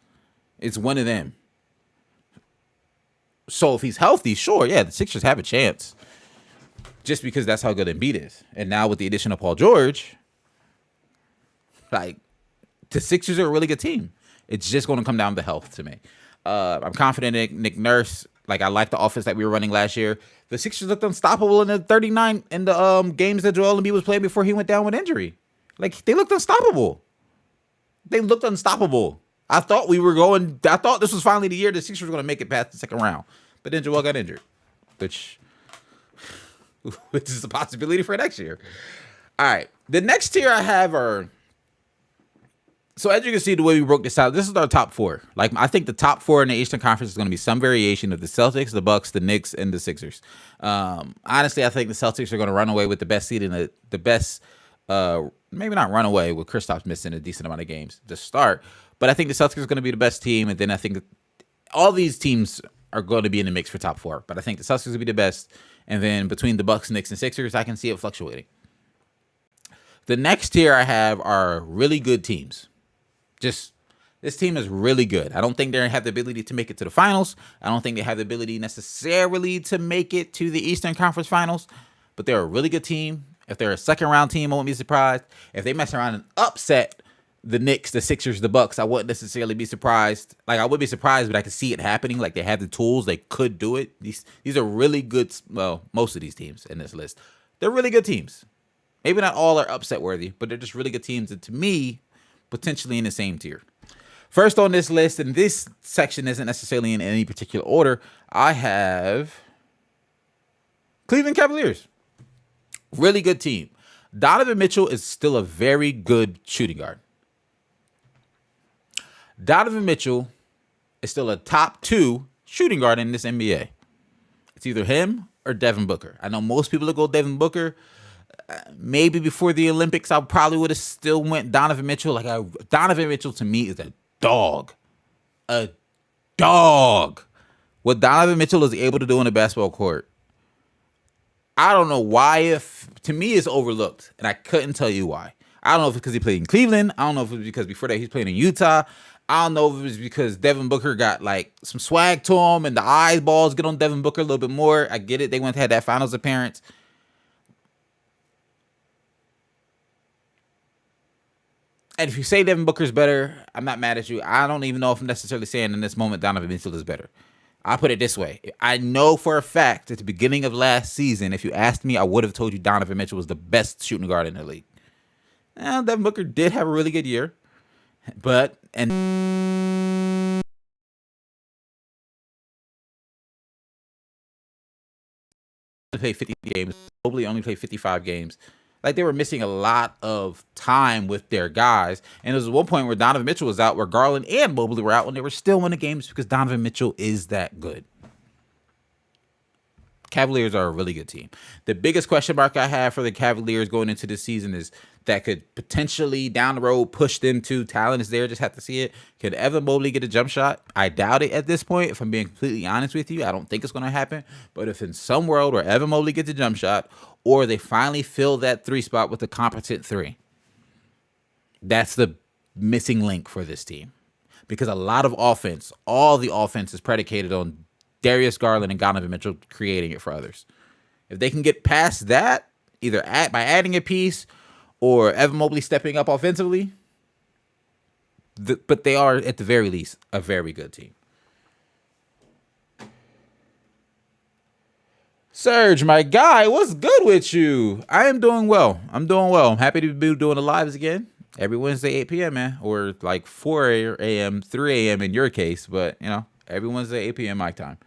It's one of them. So if he's healthy, sure, yeah, the Sixers have a chance. Just because that's how good Embiid is. And now with the addition of Paul George, the Sixers are a really good team. It's just going to come down to health to me. I'm confident in Nick Nurse. I like the offense that we were running last year. The Sixers looked unstoppable in the 39 in the games that Joel Embiid was playing before he went down with injury. They looked unstoppable. I thought this was finally the year the Sixers were going to make it past the second round. But then Joel got injured, which is a possibility for next year. All right. The next tier I have are, so as you can see, the way we broke this out, this is our top four. I think the top four in the Eastern Conference is going to be some variation of the Celtics, the Bucks, the Knicks, and the Sixers. Honestly, I think the Celtics are going to run away with the best seed in the best, maybe not run away with Kristaps missing a decent amount of games to start, but I think the Celtics are going to be the best team, and then I think all these teams are going to be in the mix for top four, but I think the Celtics will be the best, and then between the Bucks, Knicks, and Sixers, I can see it fluctuating. The next tier I have are really good teams. This team is really good. I don't think they have the ability to make it to the finals. I don't think they have the ability necessarily to make it to the Eastern Conference Finals, but they're a really good team. If they're a second round team, I won't be surprised. If they mess around and upset the Knicks, the Sixers, the Bucks, I wouldn't necessarily be surprised. I would be surprised, but I could see it happening. They have the tools. They could do it. These are really good. Well, most of these teams in this list, they're really good teams. Maybe not all are upset worthy, but they're just really good teams. And to me, potentially in the same tier. First on this list, and this section isn't necessarily in any particular order, I have Cleveland Cavaliers. Really good team. Donovan Mitchell is still a very good shooting guard. Donovan Mitchell is still a top 2 shooting guard in this NBA. It's either him or Devin Booker. I know most people that go Devin Booker. Maybe before the Olympics, I probably would have still went Donovan Mitchell. Donovan Mitchell to me is a dog. A dog. What Donovan Mitchell is able to do on the basketball court, I don't know why. To me, it's overlooked, and I couldn't tell you why. I don't know if it's because he played in Cleveland. I don't know if it was because before that he's playing in Utah. I don't know if it was because Devin Booker got like some swag to him and the eyeballs get on Devin Booker a little bit more. I get it. They went to have that finals appearance. And if you say Devin Booker's better, I'm not mad at you. I don't even know if I'm necessarily saying in this moment Donovan Mitchell is better. I'll put it this way. I know for a fact at the beginning of last season, if you asked me, I would have told you Donovan Mitchell was the best shooting guard in the league. Now, Devin Booker did have a really good year. But, and played 50 games. Mobley only played 55 games. Like, they were missing a lot of time with their guys. And there was one point where Donovan Mitchell was out, where Garland and Mobley were out, and they were still winning games because Donovan Mitchell is that good. Cavaliers are a really good team. The biggest question mark I have for the Cavaliers going into this season is that could potentially down the road push them to talent is there. Just have to see it. Could Evan Mobley get a jump shot? I doubt it at this point. If I'm being completely honest with you, I don't think it's going to happen. But if in some world where Evan Mobley gets a jump shot, or they finally fill that 3 spot with a competent 3, that's the missing link for this team. Because a lot of offense, all the offense is predicated on Darius Garland and Donovan Mitchell creating it for others. If they can get past that, either by adding a piece or Evan Mobley stepping up offensively, but they are, at the very least, a very good team. Serge, my guy, what's good with you? I am doing well. I'm happy to be doing the lives again. Every Wednesday, 8 p.m., man. Or like 4 a.m., 3 a.m. in your case. But, every Wednesday, 8 p.m. my time.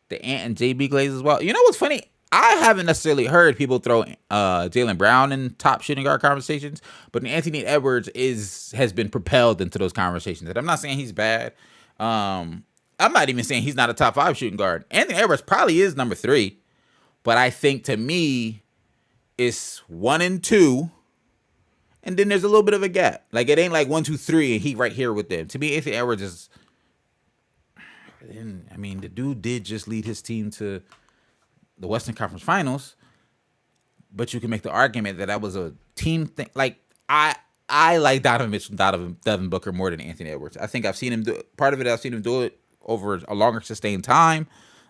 The Ant and JB Glaze as well. You know what's funny? I haven't necessarily heard people throw Jaylen Brown in top shooting guard conversations, but Anthony Edwards has been propelled into those conversations. And I'm not saying he's bad. I'm not even saying he's not a top 5 shooting guard. Anthony Edwards probably is number 3, but I think to me it's 1 and 2, and then there's a little bit of a gap. Like it ain't like 1, 2, 3, and he right here with them. To me, Anthony Edwards is. I mean, the dude did just lead his team to the Western Conference Finals, but you can make the argument that was a team thing. Like I like Donovan Mitchell, Devin Booker more than Anthony Edwards. I think I've seen him do part of it. I've seen him do it over a longer sustained time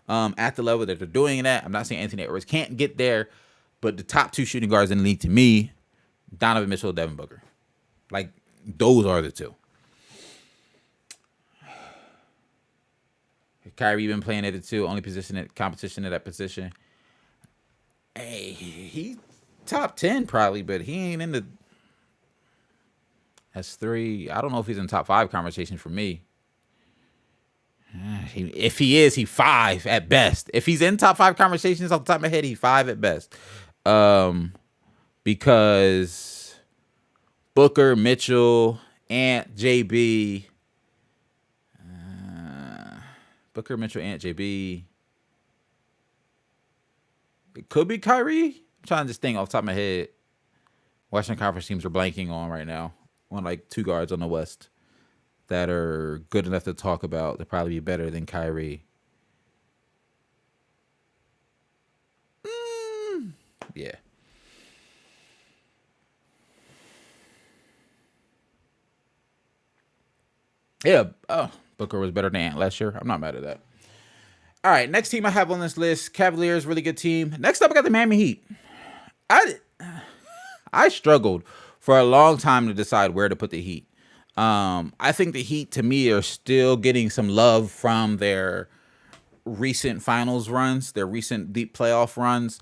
at the level that they're doing it at. I'm not saying Anthony Edwards can't get there, but the top 2 shooting guards in the league to me, Donovan Mitchell, Devin Booker, like those are the 2. Kyrie been playing at the 2, only competition at that position. Hey, he top 10 probably, but he ain't in the S3. I don't know if he's in top 5 conversation for me. If he is, he's 5 at best. If he's in top 5 conversations off the top of my head, he's 5 at best. Because Booker, Mitchell, Ant, JB. Booker, Mitchell, Ant, JB. It could be Kyrie. I'm trying to just think off the top of my head. Western Conference teams are blanking on right now. On like 2 guards on the West that are good enough to talk about to probably be better than Kyrie. Yeah. Yeah. Oh, Booker was better than Ant last year. I'm not mad at that. All right, next team I have on this list, Cavaliers, really good team. Next up, I got the Miami Heat. I struggled for a long time to decide where to put the Heat. I think the Heat, to me, are still getting some love from their recent finals runs, their recent deep playoff runs,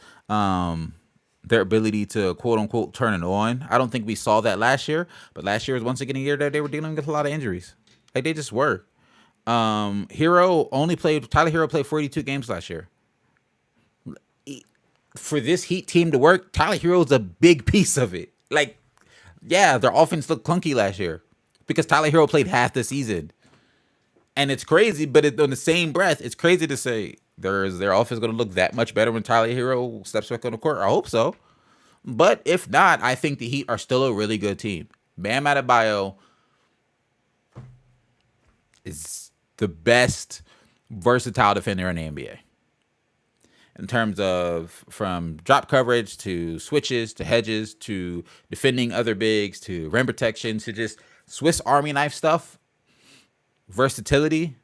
their ability to quote unquote turn it on. I don't think we saw that last year, but last year was once again a year that they were dealing with a lot of injuries. Like they just were. Tyler Hero played 42 games last year. For this Heat team to work, Tyler Hero's a big piece of it. Like, yeah, their offense looked clunky last year because Tyler Hero played half the season. And it's crazy, but on the same breath, it's crazy to say their offense going to look that much better when Tyler Hero steps back on the court. I hope so. But if not, I think the Heat are still a really good team. Bam Adebayo is the best versatile defender in the NBA. In terms of from drop coverage to switches to hedges to defending other bigs to rim protection to just Swiss Army knife stuff, versatility,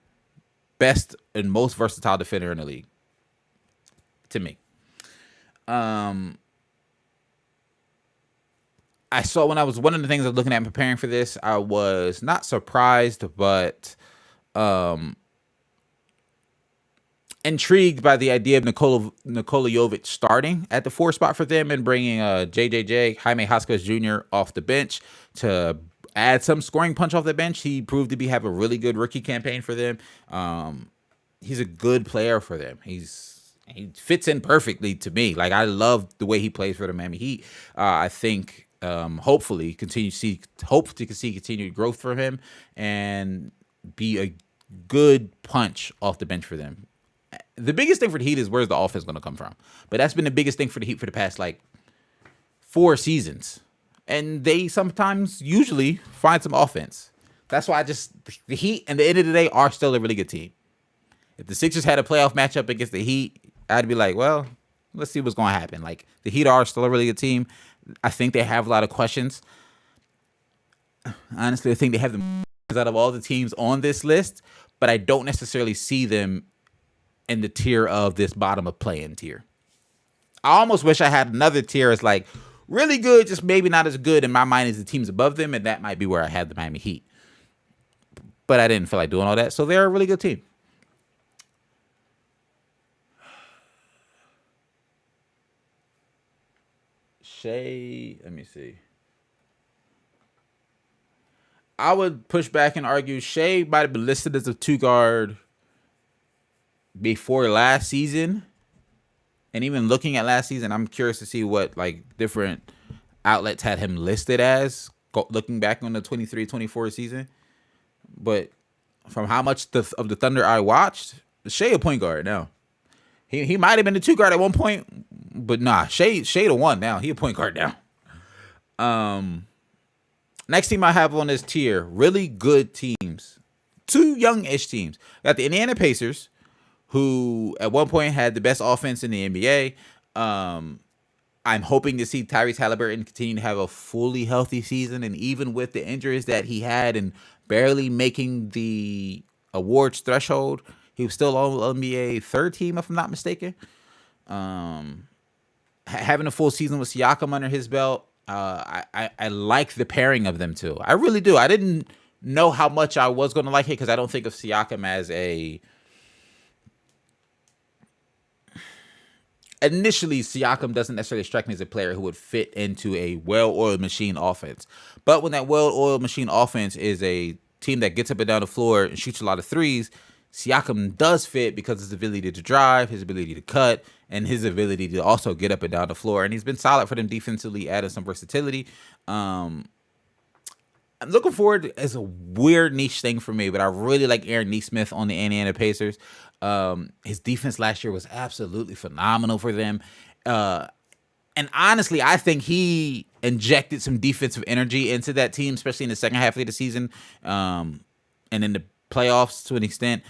best and most versatile defender in the league. To me. I saw when I was one of the things I was looking at and preparing for this, I was not surprised, but intrigued by the idea of Nikola Jovic starting at the 4 spot for them and bringing JJJ, Jaime Jaquez Jr. off the bench to add some scoring punch off the bench. He proved to have a really good rookie campaign for them. He's a good player for them. He fits in perfectly to me. Like I love the way he plays for the Miami Heat. I think hopefully hope to see continued growth from him and be a good punch off the bench for them. The biggest thing for the Heat is where's the offense going to come from. But that's been the biggest thing for the Heat for the past, 4 seasons. And they usually find some offense. That's why the Heat, at the end of the day, are still a really good team. If the Sixers had a playoff matchup against the Heat, I'd be like, well, let's see what's going to happen. The Heat are still a really good team. I think they have a lot of questions. Honestly, I think they have the out of all the teams on this list, but I don't necessarily see them in the tier of this bottom of play-in tier. I almost wish I had another tier as really good, just maybe not as good in my mind as the teams above them, and that might be where I had the Miami Heat. But I didn't feel like doing all that, so they're a really good team. Shea, let me see. I would push back and argue Shea might have been listed as a 2-guard before last season. And even looking at last season, I'm curious to see what different outlets had him listed as looking back on the 23-24 season. But from how much of the Thunder I watched, Shea a point guard now. He might have been a 2-guard at one point, but nah, Shea the 1 now. He a point guard now. Next team I have on this tier, really good teams. 2 young-ish teams. Got the Indiana Pacers, who at one point had the best offense in the NBA. I'm hoping to see Tyrese Halliburton continue to have a fully healthy season. And even with the injuries that he had and barely making the awards threshold, he was still on NBA 3rd team, if I'm not mistaken. Having a full season with Siakam under his belt, I like the pairing of them two. I really do. I didn't know how much I was going to like it because I don't think of Siakam as initially, Siakam doesn't necessarily strike me as a player who would fit into a well-oiled machine offense. But when that well-oiled machine offense is a team that gets up and down the floor and shoots a lot of threes, Siakam does fit because of his ability to drive, his ability to cut, and his ability to also get up and down the floor. And he's been solid for them defensively, adding some versatility. I'm looking forward as a weird niche thing for me, but I really like Aaron Nesmith on the Indiana Pacers. His defense last year was absolutely phenomenal for them. And honestly, I think he injected some defensive energy into that team, especially in the second half of the season. And in the playoffs to an extent,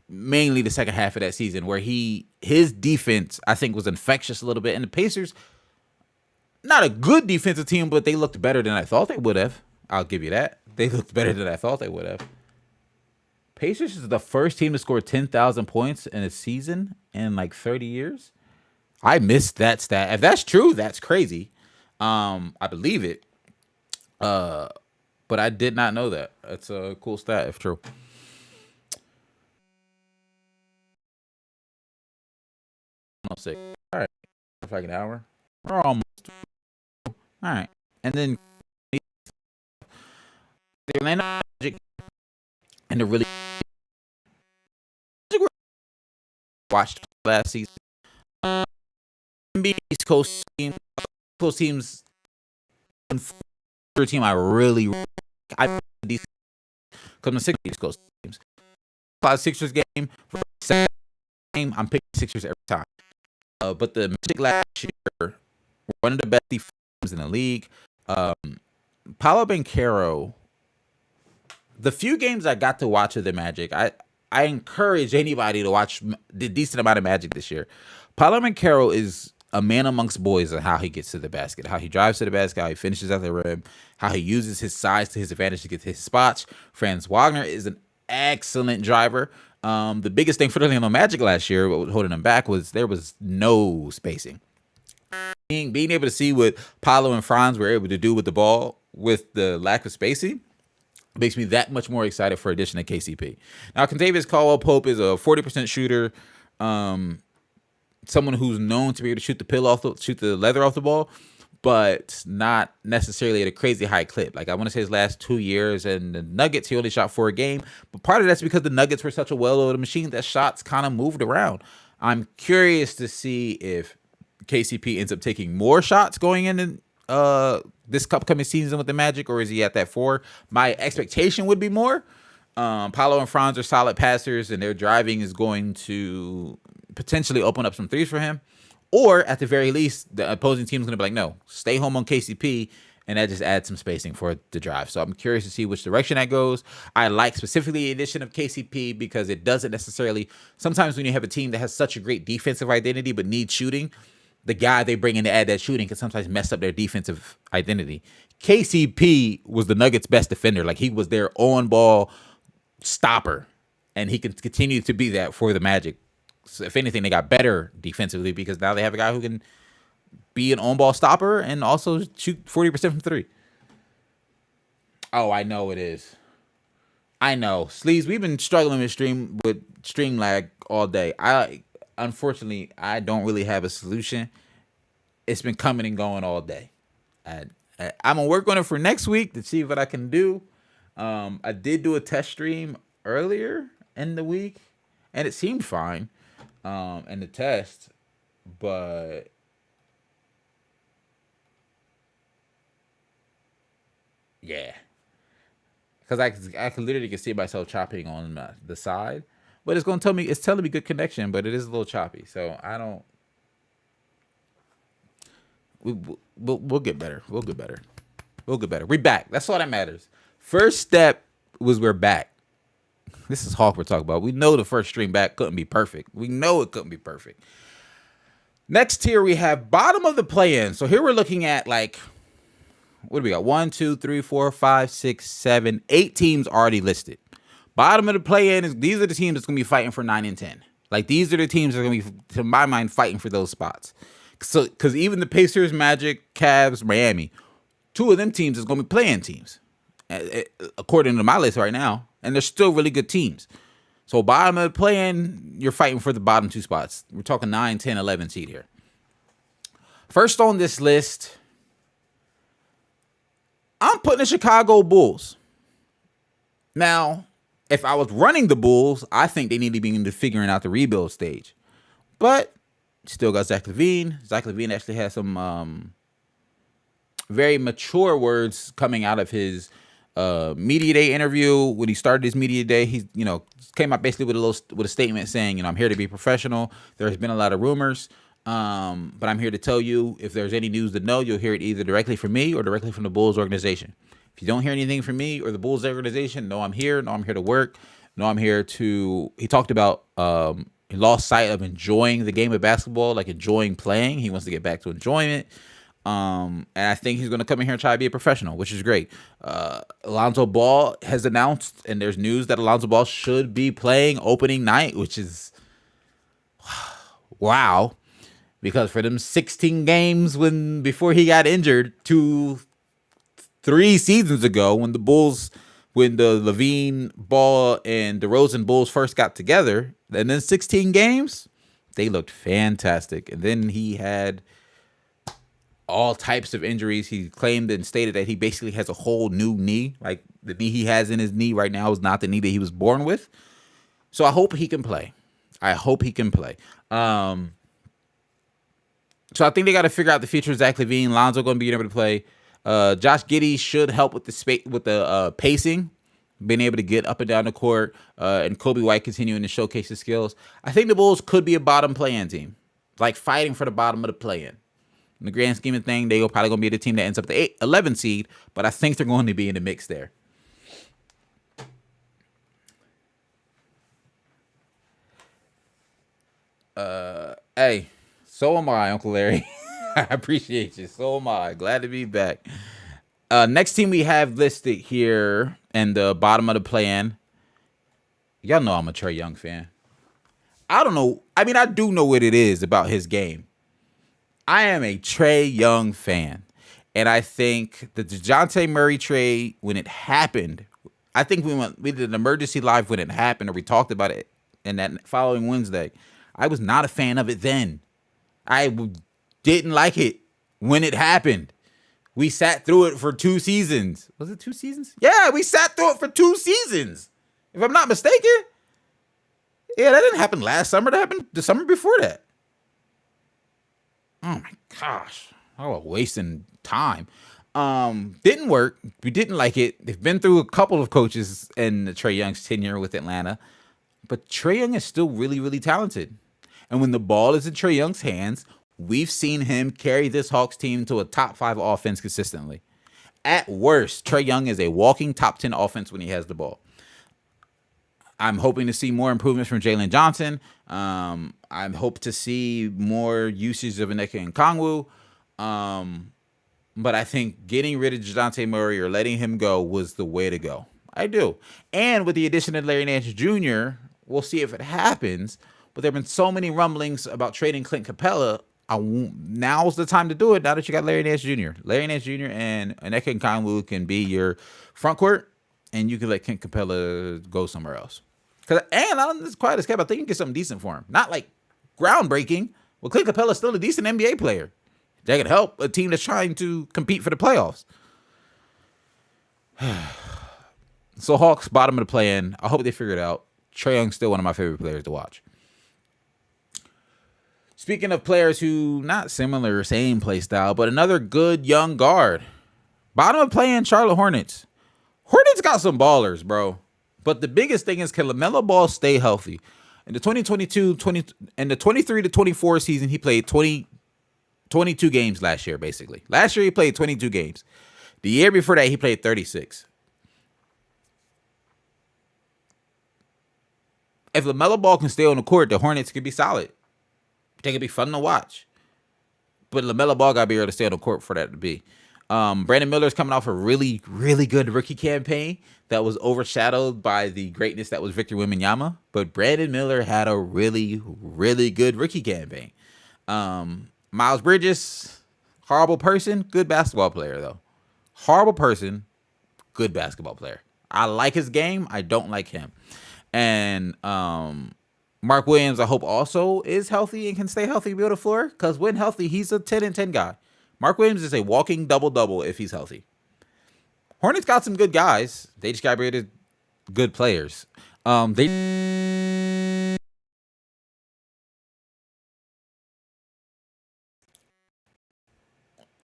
mainly the second half of that season, where his defense, I think, was infectious a little bit. And the Pacers, not a good defensive team, but they looked better than I thought they would have. I'll give you that. They looked better than I thought they would have. Pacers is the first team to score 10,000 points in a season in 30 years. I missed that stat. If that's true, that's crazy. I believe it. But I did not know that. That's a cool stat if true. almost 6. All right, for like an hour. We're almost. All right, and then the Orlando Magic and the really watched last season. NBA East Coast teams. Team I because my Sixers Coast teams. Sixers game for second game, I'm picking Sixers every time. But the Magic last year were one of the best teams in the league. Paolo Banchero, the few games I got to watch of the Magic, I encourage anybody to watch the decent amount of Magic this year. Paolo Banchero is a man amongst boys on how he gets to the basket, how he drives to the basket, how he finishes at the rim, how he uses his size to his advantage to get to his spots. Franz Wagner is an excellent driver. The biggest thing for the Orlando Magic last year, what was holding them back, was there was no spacing. Being able to see what Paolo and Franz were able to do with the ball with the lack of spacing makes me that much more excited for addition to KCP. Now, Kentavious Caldwell-Pope is a 40% shooter. Someone who's known to be able to shoot the leather off the ball, but not necessarily at a crazy high clip. Like I want to say his last 2 years and the Nuggets, he only shot 4 a game. But part of that's because the Nuggets were such a well-oiled machine that shots kind of moved around. I'm curious to see if KCP ends up taking more shots going in this upcoming season with the Magic, or is he at that 4? My expectation would be more. Paolo and Franz are solid passers, and their driving is going to potentially open up some threes for him. Or at the very least, the opposing team is going to be like, no, stay home on KCP, and that just adds some spacing for the drive. So I'm curious to see which direction that goes. I like specifically the addition of KCP because it doesn't necessarily, sometimes when you have a team that has such a great defensive identity but needs shooting, the guy they bring in to add that shooting can sometimes mess up their defensive identity. KCP was the Nuggets' best defender. Like, he was their on-ball stopper, and he can continue to be that for the Magic. So if anything, they got better defensively because now they have a guy who can be an on-ball stopper and also shoot 40% from 3. Oh, I know it is. I know. Sleeves, we've been struggling with stream lag all day. Unfortunately, I don't really have a solution. It's been coming and going all day. I'm going to work on it for next week to see what I can do. I did do a test stream earlier in the week, and it seemed fine in the test, but yeah. Because I can literally see myself chopping on the side. But it's telling me good connection, but it is a little choppy. So I don't. We'll get better. We'll get better. We're back. That's all that matters. First step was we're back. This is Hawk we're talking about. We know the first stream back couldn't be perfect. We know it couldn't be perfect. Next tier we have bottom of the play-in. So here we're looking at like, what do we got? 1, 2, 3, 4, 5, 6, 7, 8 teams already listed. Bottom of the play-in these are the teams that's gonna be fighting for 9 and 10. Like, these are the teams that are gonna be, to my mind, fighting for those spots. So, because even the Pacers, Magic, Cavs, Miami, 2 of them teams is gonna be playing teams, according to my list right now, and they're still really good teams. So bottom of the play-in, you're fighting for the bottom 2 spots. We're talking 9, 10, 11 seed here. First on this list, I'm putting the Chicago Bulls. Now, if I was running the Bulls, I think they need to be into figuring out the rebuild stage. But still got Zach LaVine. Zach LaVine actually has some very mature words coming out of his media day interview. When he started his media day, he came out basically with a statement saying, I'm here to be professional. There's been a lot of rumors, but I'm here to tell you, if there's any news to know, you'll hear it either directly from me or directly from the Bulls organization. If you don't hear anything from me or the Bulls organization, know I'm here. Know I'm here to work. Know I'm here to. He talked about he lost sight of enjoying the game of basketball, like enjoying playing. He wants to get back to enjoyment. And I think he's going to come in here and try to be a professional, which is great. Alonzo Ball has announced, and there's news that Alonzo Ball should be playing opening night, which is wow. Because for them 16 games before he got injured 3 seasons ago, when the LaVine, Ball, and DeRozan Bulls first got together, and then 16 games, They looked fantastic. And then he had all types of injuries. He claimed and stated that he basically has a whole new knee. Like the knee he has in his knee right now is not the knee that he was born with. So I hope he can play. I hope he can play. So I think they got to figure out the future of Zach LaVine. Lonzo going to be able to play. Josh Giddey should help with the pacing, being able to get up and down the court, and Kobe White continuing to showcase his skills. I think the Bulls could be a bottom play-in team, like fighting for the bottom of the play-in. In the grand scheme of things, they're probably going to be the team that ends up the 11 seed, but I think they're going to be in the mix there. Hey, so am I, Uncle Larry. I appreciate you. So am I. Glad to be back. Next team we have listed here in the bottom of the play-in. Y'all know I'm a Trae Young fan. I don't know. I mean, I do know what it is about his game. I am a Trae Young fan. And I think the DeJounte Murray trade, when it happened, I think we did an emergency live when it happened, or we talked about it in that following Wednesday. I was not a fan of it then. I didn't like it when it happened. We sat through it for 2 seasons. Was it 2 seasons? Yeah, we sat through it for 2 seasons. If I'm not mistaken. Yeah, that didn't happen last summer. That happened the summer before that. Oh my gosh. I was wasting time. Didn't work. We didn't like it. They've been through a couple of coaches in Trae Young's tenure with Atlanta. But Trae Young is still really, really talented. And when the ball is in Trae Young's hands, we've seen him carry this Hawks team to a top 5 offense consistently. At worst, Trae Young is a walking top 10 offense when he has the ball. I'm hoping to see more improvements from Jalen Johnson. I hope to see more usage of Onyeka Okongwu. But I think getting rid of DeJounte Murray or letting him go was the way to go. I do. And with the addition of Larry Nance Jr., we'll see if it happens. But there have been so many rumblings about trading Clint Capella. Now's the time to do it now that you got Larry Nance Jr. Larry Nance Jr. and Onyeka Okongwu can be your front court, and you can let Clint Capella go somewhere else. And it's quite a skip. I think you can get something decent for him. Not like groundbreaking. Well, Clint Capella's still a decent NBA player. That could help a team that's trying to compete for the playoffs. So Hawks, bottom of the play-in. I hope they figure it out. Trae Young's still one of my favorite players to watch. Speaking of players who not similar, same play style, but another good young guard. Bottom of play-in, Charlotte Hornets. Hornets got some ballers, bro. But the biggest thing is, can LaMelo Ball stay healthy? In the 23 to 24 season, he played 22 games last year, basically. Last year, he played 22 games. The year before that, he played 36. If LaMelo Ball can stay on the court, the Hornets could be solid. They could be fun to watch. But LaMelo Ball got to be able to stay on the court for that to be. Brandon Miller's coming off a really, really good rookie campaign that was overshadowed by the greatness that was Victor Wembanyama. But Brandon Miller had a really, really good rookie campaign. Miles Bridges, horrible person, good basketball player, though. Horrible person, good basketball player. I like his game. I don't like him. And Mark Williams, I hope, also is healthy and can stay healthy and be on the floor. Because when healthy, he's a 10 and 10 guy. Mark Williams is a walking double-double if he's healthy. Hornets got some good guys. They just got rid of good players.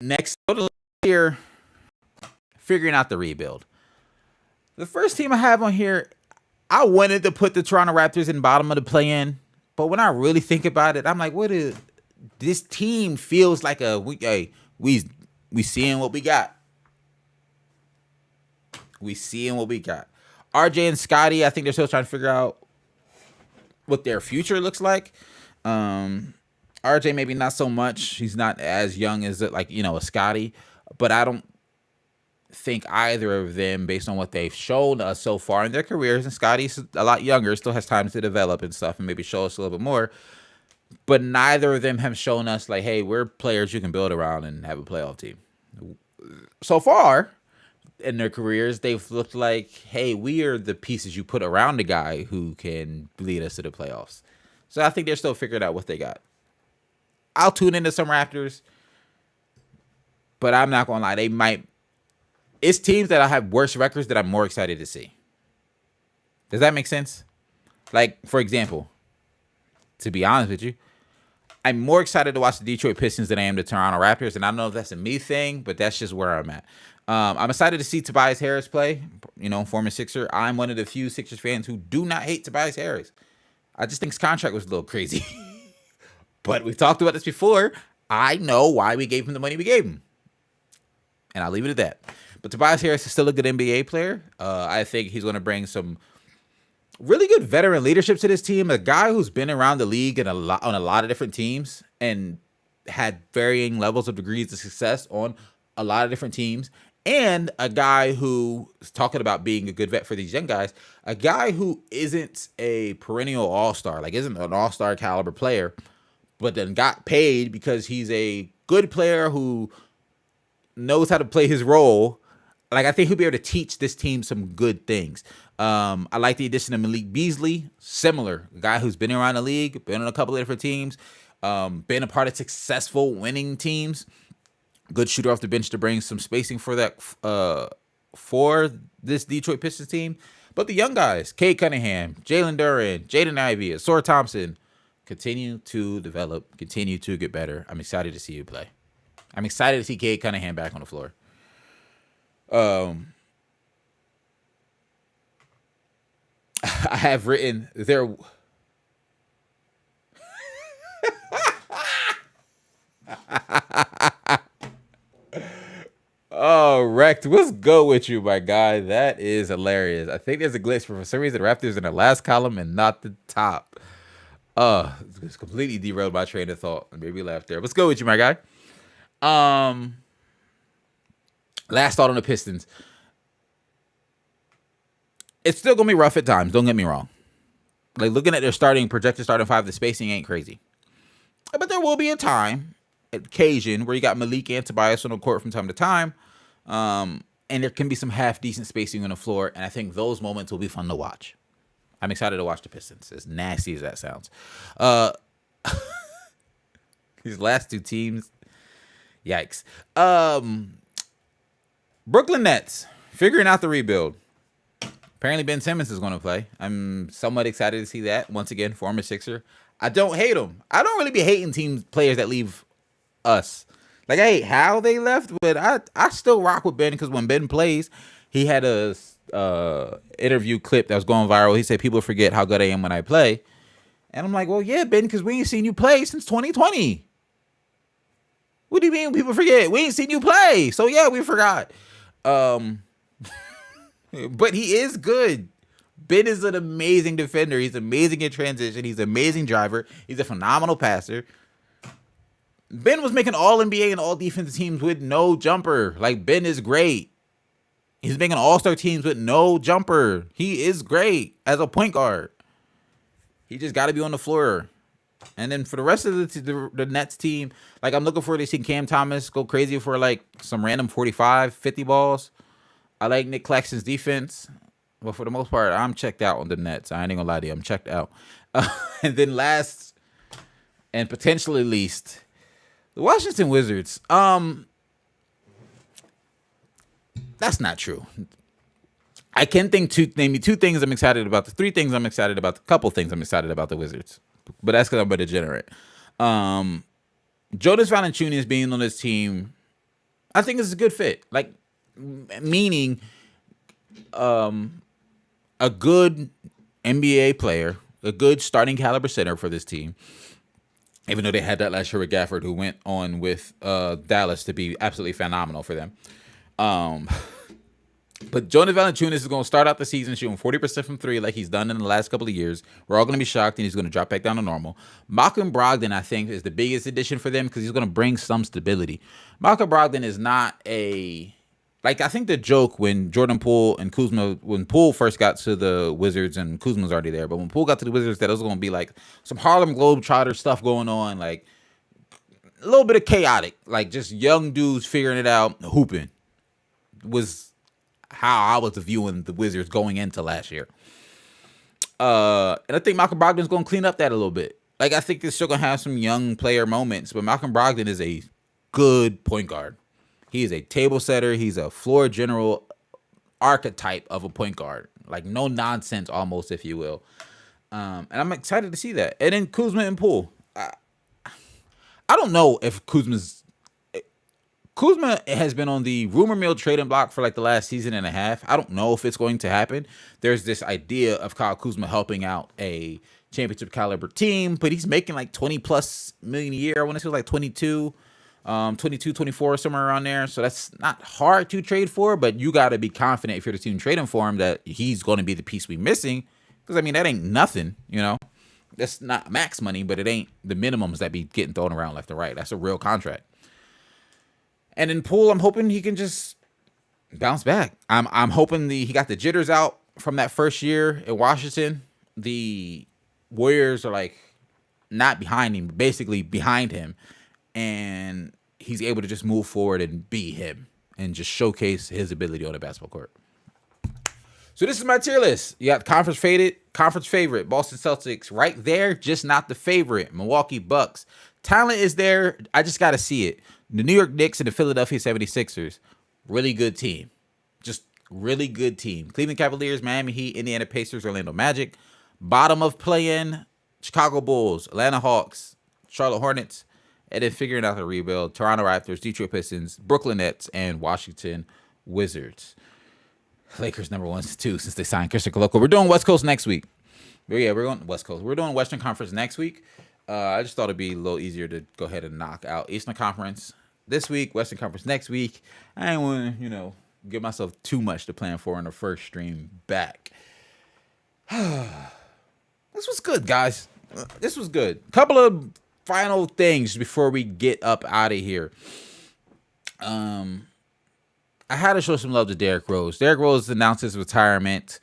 Next here, figuring out the rebuild. The first team I have on here, I wanted to put the Toronto Raptors in bottom of the play-in, but when I really think about it, I'm like, what is this team? Feels like we seeing what we got. We seeing what we got. RJ and Scotty, I think they're still trying to figure out what their future looks like. RJ maybe not so much. He's not as young as a Scotty, but I don't think either of them, based on what they've shown us so far in their careers, and Scotty's a lot younger, still has time to develop and stuff and maybe show us a little bit more, but neither of them have shown us like, hey, we're players you can build around and have a playoff team. So far in their careers, they've looked like, hey, we are the pieces you put around the guy who can lead us to the playoffs. So I think they're still figuring out what they got. I'll tune into some Raptors, but I'm not gonna lie. They might. It's teams that I have worse records that I'm more excited to see. Does that make sense? Like, for example, to be honest with you, I'm more excited to watch the Detroit Pistons than I am the Toronto Raptors, and I don't know if that's a me thing, but that's just where I'm at. I'm excited to see Tobias Harris play, former Sixer. I'm one of the few Sixers fans who do not hate Tobias Harris. I just think his contract was a little crazy. But we've talked about this before. I know why we gave him the money we gave him. And I'll leave it at that. But Tobias Harris is still a good NBA player. I think he's going to bring some really good veteran leadership to this team. A guy who's been around the league and on a lot of different teams and had varying levels of degrees of success on a lot of different teams. And a guy who is talking about being a good vet for these young guys. A guy who isn't a perennial all-star, like isn't an all-star caliber player, but then got paid because he's a good player who knows how to play his role. Like, I think he'll be able to teach this team some good things. I like the addition of Malik Beasley. Similar. A guy who's been around the league, been on a couple of different teams, been a part of successful winning teams. Good shooter off the bench to bring some spacing for that for this Detroit Pistons team. But the young guys, Cade Cunningham, Jalen Duren, Jaden Ivey, Asor Thompson, continue to develop, continue to get better. I'm excited to see you play. I'm excited to see Cade Cunningham back on the floor. I have written there. Oh, Wrecked, what's good with you, my guy? That is hilarious. I think there's a glitch, but for some reason, Raptors in the last column and not the top. It's completely derailed my train of thought. Maybe laugh there. What's good with you, my guy? Last thought on the Pistons. It's still gonna be rough at times. Don't get me wrong. Like, looking at their projected starting five, the spacing ain't crazy. But there will be a time, occasion, where you got Malik and Tobias on the court from time to time. And there can be some half decent spacing on the floor. And I think those moments will be fun to watch. I'm excited to watch the Pistons, as nasty as that sounds. These last two teams, yikes. Brooklyn Nets, figuring out the rebuild. Apparently Ben Simmons is going to play. I'm somewhat excited to see that. Once again, former Sixer. I don't hate him. I don't really be hating players that leave us. Like, I hate how they left, but I still rock with Ben because when Ben plays, he had a interview clip that was going viral. He said, people forget how good I am when I play. And I'm like, well, yeah, Ben, because we ain't seen you play since 2020. What do you mean people forget? We ain't seen you play. So, yeah, we forgot. But he is good. Ben is an amazing defender. He's amazing in transition. He's an amazing driver. He's a phenomenal passer. Ben was making all NBA and all defensive teams with no jumper. Like, Ben is great. He's making all-star teams with no jumper. He is great as a point guard. He just got to be on the floor. And then for the rest of the Nets team, like, I'm looking forward to seeing Cam Thomas go crazy for, like, some random 45, 50 balls. I like Nick Claxton's defense. But for the most part, I'm checked out on the Nets. I ain't gonna lie to you. I'm checked out. And then last, and potentially least, the Washington Wizards. That's not true. I can name me two things I'm excited about. The three things I'm excited about. The couple things I'm excited about the Wizards. But that's because I'm a degenerate. Jonas Valanciunas being on this team, I think is a good fit. Like, meaning, a good NBA player, a good starting caliber center for this team. Even though they had that last year with Gafford, who went on with Dallas to be absolutely phenomenal for them. But Jonas Valanciunas is going to start out the season shooting 40% from three like he's done in the last couple of years. We're all going to be shocked, and he's going to drop back down to normal. Malcolm Brogdon, I think, is the biggest addition for them because he's going to bring some stability. Malcolm Brogdon is not a... Like, I think the joke when Jordan Poole and Kuzma, when Poole first got to the Wizards and Kuzma's already there, but when Poole got to the Wizards, that was going to be like some Harlem Globetrotter stuff going on, like a little bit of chaotic, like just young dudes figuring it out, hooping, was how I was viewing the Wizards going into last year. And I think Malcolm Brogdon's going to clean up that a little bit. Like, I think they're still gonna have some young player moments, but Malcolm Brogdon is a good point guard. He is a table setter. He's a floor general archetype of a point guard, like no nonsense, almost, if you will. And I'm excited to see that. And then Kuzma and Poole. I don't know if Kuzma has been on the rumor mill trading block for like the last season and a half. I don't know if it's going to happen. There's this idea of Kyle Kuzma helping out a championship caliber team, but he's making like 20 plus million a year. I want to say like 22, 22, 24, somewhere around there. So that's not hard to trade for, but you got to be confident if you're the team trading for him that he's going to be the piece we missing. Because, I mean, that ain't nothing, you know. That's not max money, but it ain't the minimums that be getting thrown around left and right. That's a real contract. And in Poole, I'm hoping he can just bounce back. I'm hoping he got the jitters out from that first year in Washington. The Warriors are like not behind him, basically behind him, and he's able to just move forward and be him and just showcase his ability on the basketball court. So this is my tier list. You got conference favorite, Boston Celtics right there, just not the favorite. Milwaukee Bucks. Talent is there. I just got to see it. The New York Knicks and the Philadelphia 76ers. Really good team. Just really good team. Cleveland Cavaliers, Miami Heat, Indiana Pacers, Orlando Magic. Bottom of play-in, Chicago Bulls, Atlanta Hawks, Charlotte Hornets. And then figuring out the rebuild, Toronto Raptors, Detroit Pistons, Brooklyn Nets, and Washington Wizards. Lakers number 1 to 2 since they signed Christian Coloco. We're doing West Coast next week. But yeah, we're going West Coast. We're doing Western Conference next week. I just thought it'd be a little easier to go ahead and knock out Eastern Conference this week, Western Conference next week. I ain't want to, give myself too much to plan for in the first stream back. This was good, guys. This was good. Couple of final things before we get up out of here. I had to show some love to Derrick Rose. Derrick Rose announced his retirement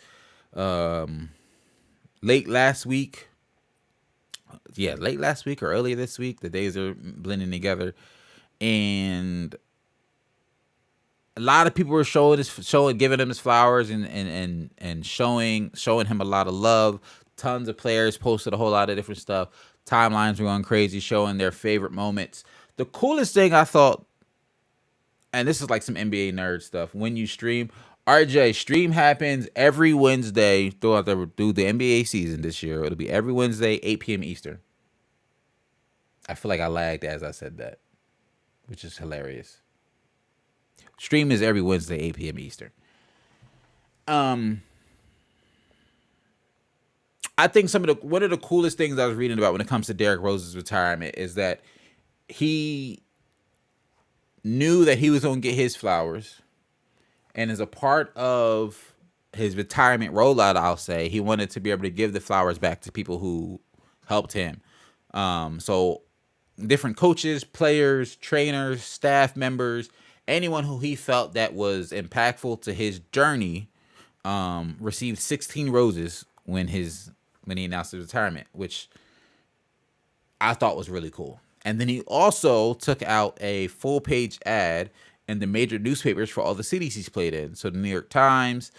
late last week. Yeah, late last week or earlier this week. The days are blending together. And a lot of people were giving him his flowers and showing him a lot of love. Tons of players posted a whole lot of different stuff. Timelines were going crazy, showing their favorite moments. The coolest thing I thought, and this is like some NBA nerd stuff, when you stream, RJ, stream happens every Wednesday through the NBA season this year. It'll be every Wednesday, 8 p.m. Eastern. I feel like I lagged as I said that, which is hilarious. Stream is every Wednesday, 8 p.m. Eastern. I think one of the coolest things I was reading about when it comes to Derrick Rose's retirement is that he knew that he was going to get his flowers, and as a part of his retirement rollout, I'll say, he wanted to be able to give the flowers back to people who helped him. So different coaches, players, trainers, staff members, anyone who he felt that was impactful to his journey, received 16 roses when he announced his retirement, which I thought was really cool. And then he also took out a full-page ad in the major newspapers for all the cities he's played in. So the New York Times,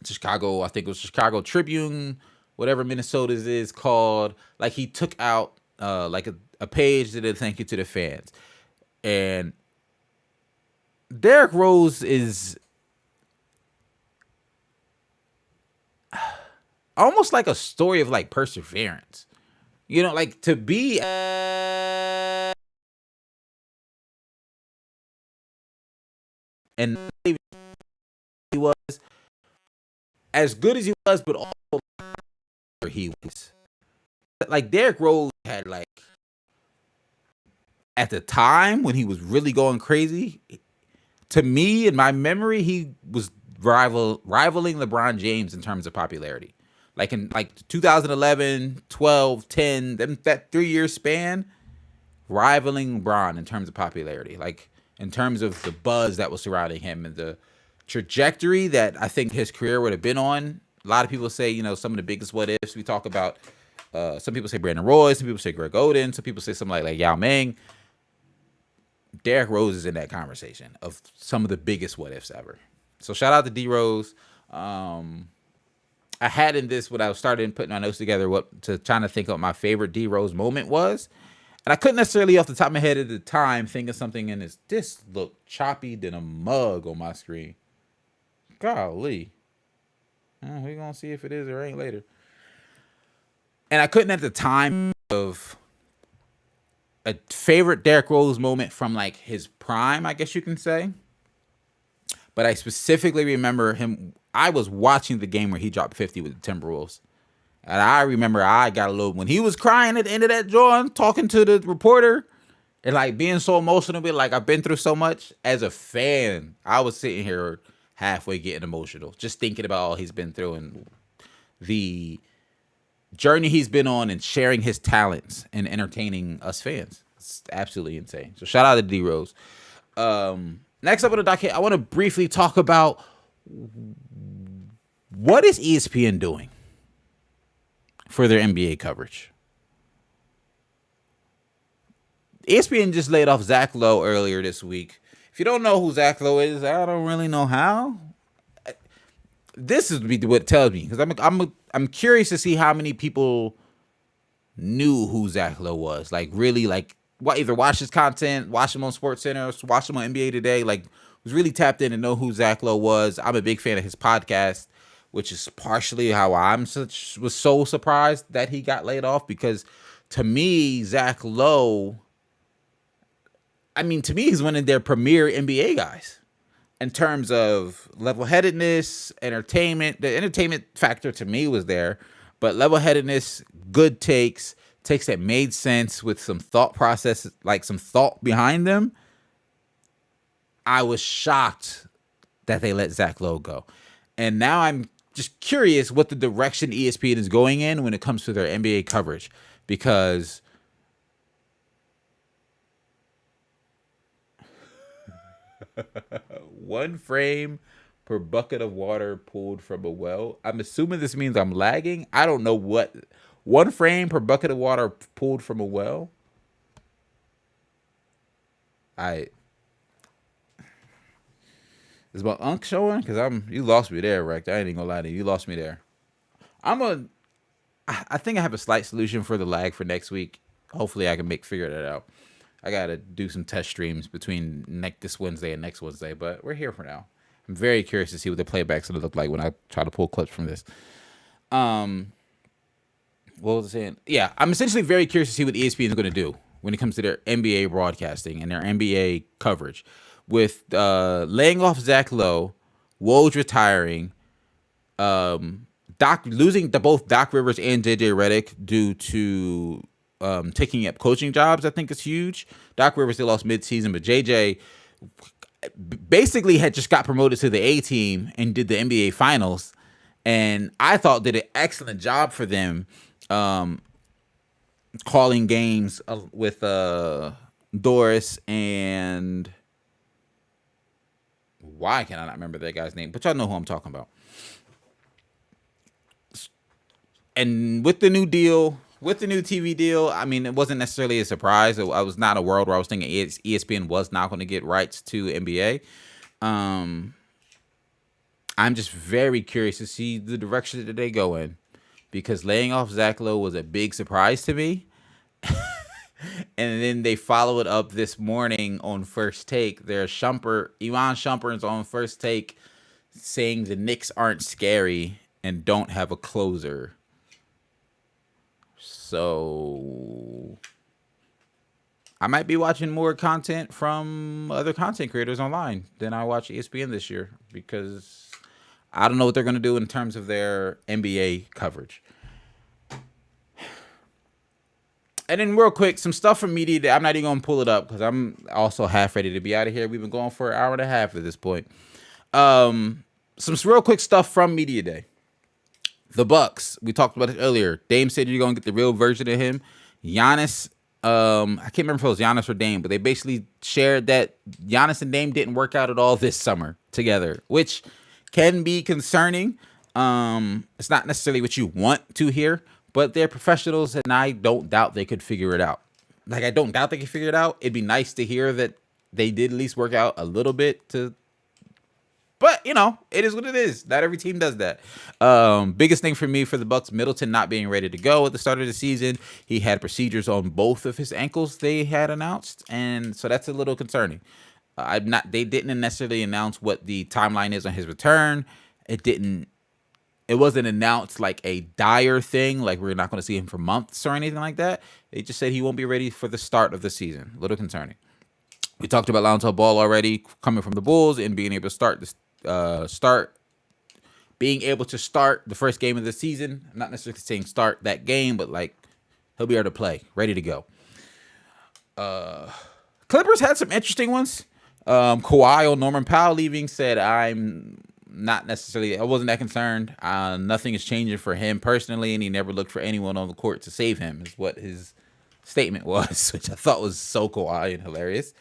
Chicago, I think it was Chicago Tribune, whatever Minnesota's is called. Like, he took out like a page that did thank you to the fans. And Derrick Rose is almost like a story of like perseverance. Like to be and he was as good as he was, but also he was like Derrick Rose had like at the time when he was really going crazy. To me, in my memory, he was rivaling LeBron James in terms of popularity. Like in 2011, 12, 10, that 3-year span, rivaling LeBron in terms of popularity. Like in terms of the buzz that was surrounding him and the trajectory that I think his career would have been on. A lot of people say, some of the biggest what ifs we talk about. Some people say Brandon Roy, some people say Greg Oden, some people say something like Yao Ming. Derrick Rose is in that conversation of some of the biggest what ifs ever. So shout out to D Rose. I I had in this when I started putting my notes together, trying to think what my favorite D Rose moment was, and I couldn't necessarily off the top of my head at the time think of something. And this looked choppy than a mug on my screen. Golly, we're gonna see if it is or ain't later. And I couldn't at the time of a favorite Derrick Rose moment from like his prime, I guess you can say. But I specifically remember him. I was watching the game where he dropped 50 with the Timberwolves. And I remember I got a little, when he was crying at the end of that drawing, talking to the reporter and like being so emotional, like I've been through so much as a fan. I was sitting here halfway getting emotional, just thinking about all he's been through and the journey he's been on and sharing his talents and entertaining us fans. It's absolutely insane. So shout out to D Rose. Next up on the docket, I want to briefly talk about what is ESPN doing for their NBA coverage. ESPN just laid off Zach Lowe earlier this week. If you don't know who Zach Lowe is, I don't really know how. This is what it tells me, because I'm curious to see how many people knew who Zach Lowe was. Like really, like either watch his content, watch him on SportsCenter, watch him on NBA Today. Like was really tapped in to know who Zach Lowe was. I'm a big fan of his podcast, which is partially how was so surprised that he got laid off, because to me, Zach Lowe, to me, he's one of their premier NBA guys in terms of level-headedness, entertainment. The entertainment factor to me was there, but level-headedness, good takes that made sense with some thought process, like some thought behind them. I was shocked that they let Zach Lowe go. And now I'm just curious what the direction ESPN is going in when it comes to their NBA coverage, because one frame per bucket of water pulled from a well. I'm assuming this means I'm lagging. I don't know what. One frame per bucket of water pulled from a well. Is my unk showing? Because you lost me there, Rex. I ain't even gonna lie to you. You lost me there. I think I have a slight solution for the lag for next week. Hopefully I can figure that out. I gotta do some test streams between this Wednesday and next Wednesday, but we're here for now. I'm very curious to see what the playback's gonna look like when I try to pull clips from this. What was I saying? Yeah, I'm essentially very curious to see what ESPN is gonna do when it comes to their NBA broadcasting and their NBA coverage. With laying off Zach Lowe, Woj retiring, losing both Doc Rivers and JJ Redick due to taking up coaching jobs, I think is huge. Doc Rivers, they lost midseason, but JJ basically had just got promoted to the A team and did the NBA Finals, and I thought did an excellent job for them, calling games with Doris and why can I not remember that guy's name? But y'all know who I'm talking about. And with the new deal, with the new TV deal, it wasn't necessarily a surprise. I was not a world where I was thinking ESPN was not going to get rights to NBA. I'm just very curious to see the direction that they go in, because laying off Zach Lowe was a big surprise to me. And then they follow it up this morning on First Take. Iman Shumpert is on First Take saying the Knicks aren't scary and don't have a closer. So I might be watching more content from other content creators online than I watch ESPN this year, because I don't know what they're going to do in terms of their NBA coverage. And then real quick, some stuff from media that I'm not even going to pull it up because I'm also half ready to be out of here. We've been going for an hour and a half at this point. Some real quick stuff from Media Day. The Bucks, we talked about it earlier. Dame said you're going to get the real version of him. Giannis, I can't remember if it was Giannis or Dame, but they basically shared that Giannis and Dame didn't work out at all this summer together, which can be concerning. It's not necessarily what you want to hear, but they're professionals, and I don't doubt they could figure it out. I don't doubt they could figure it out. It'd be nice to hear that they did at least work out a little bit to But it is what it is. Not every team does that. Biggest thing for me for the Bucks, Middleton not being ready to go at the start of the season. He had procedures on both of his ankles they had announced, and so that's a little concerning. They didn't necessarily announce what the timeline is on his return. It wasn't announced like a dire thing, like we're not going to see him for months or anything like that. They just said he won't be ready for the start of the season. A little concerning. We talked about Lonzo Ball already, coming from the Bulls and being able to start the first game of the season. I'm not necessarily saying start that game, but like he'll be able to play, ready to go. Clippers had some interesting ones. Kawhi on Norman Powell leaving said, I wasn't that concerned. Nothing is changing for him personally, and he never looked for anyone on the court to save him, is what his statement was, which I thought was so Kawhi and hilarious.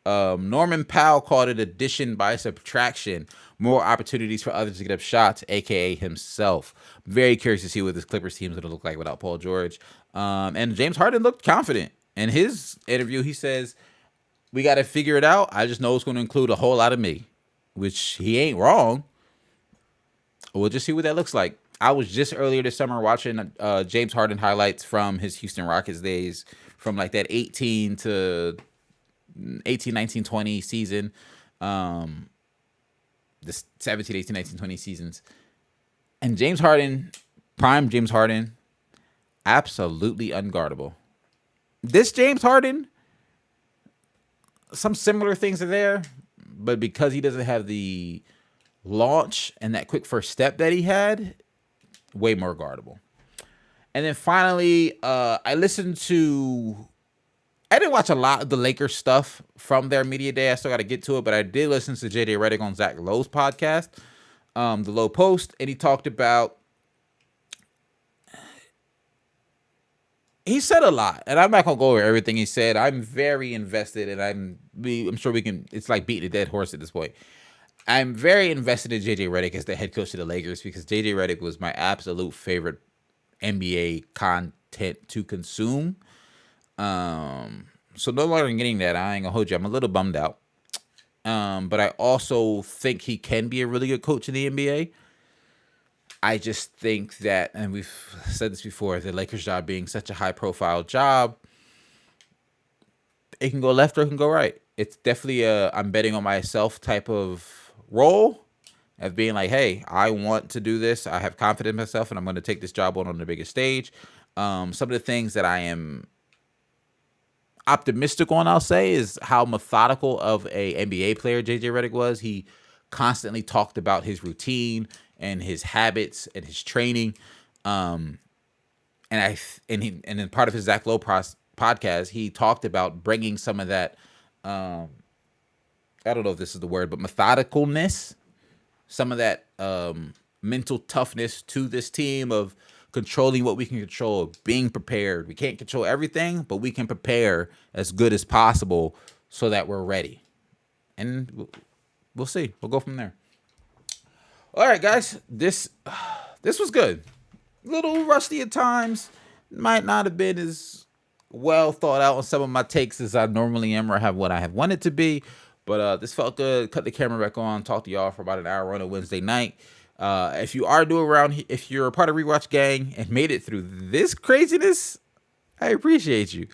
Norman Powell called it addition by subtraction, more opportunities for others to get up shots, aka himself. Very curious to see what this Clippers team is going to look like without Paul George. And James Harden looked confident. In his interview, he says, we got to figure it out. I just know it's going to include a whole lot of me, which he ain't wrong. We'll just see what that looks like. I was just earlier this summer watching James Harden highlights from his Houston Rockets days, from like that 18, 19, 20 season, the 17, 18, 19, 20 seasons. And James Harden, prime James Harden, absolutely unguardable. This James Harden, some similar things are there, but because he doesn't have the launch and that quick first step that he had, way more guardable. And then finally, I didn't watch a lot of the Lakers stuff from their media day. I still got to get to it, but I did listen to JJ Redick on Zach Lowe's podcast, The Low Post, and he talked about. He said a lot, and I'm not gonna go over everything he said. I'm very invested, and I'm sure we can. It's like beating a dead horse at this point. I'm very invested in JJ Redick as the head coach of the Lakers because JJ Redick was my absolute favorite NBA content to consume. So no longer getting that, I ain't gonna hold you. I'm a little bummed out. But I also think he can be a really good coach in the NBA. I just think that, and we've said this before, the Lakers job being such a high profile job, it can go left or it can go right. It's definitely I'm betting on myself type of role of being like, hey, I want to do this. I have confidence in myself and I'm going to take this job on the biggest stage. Some of the things that I am optimistic on, I'll say, is how methodical of a NBA player JJ Redick was. He constantly talked about his routine and his habits and his training. And in part of his Zach Lowe podcast, he talked about bringing some of that, I don't know if this is the word, but methodicalness, some of that mental toughness to this team of controlling what we can control, being prepared. We can't control everything, but we can prepare as good as possible so that we're ready. And we'll see. We'll go from there. All right, guys. This was good. A little rusty at times. Might not have been as well thought out on some of my takes as I normally am or have what I have wanted to be. But this felt good. Cut the camera back on. Talk to y'all for about an hour on a Wednesday night. If you are if you're a part of Rewatch Gang and made it through this craziness, I appreciate you.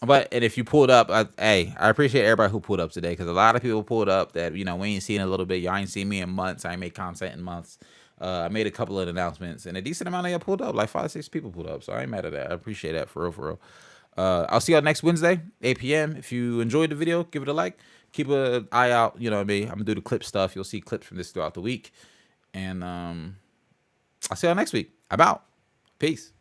But if you pulled up, I appreciate everybody who pulled up today, because a lot of people pulled up that we ain't seen in a little bit. Y'all ain't seen me in months. I ain't made content in months. I made a couple of announcements, and a decent amount of y'all pulled up, like 5-6 people pulled up. So I ain't mad at that. I appreciate that for real. I'll see y'all next Wednesday, 8 p.m. If you enjoyed the video, give it a like. Keep an eye out. You know what I mean? I'm gonna do the clip stuff. You'll see clips from this throughout the week, and I'll see y'all next week. I'm out. Peace.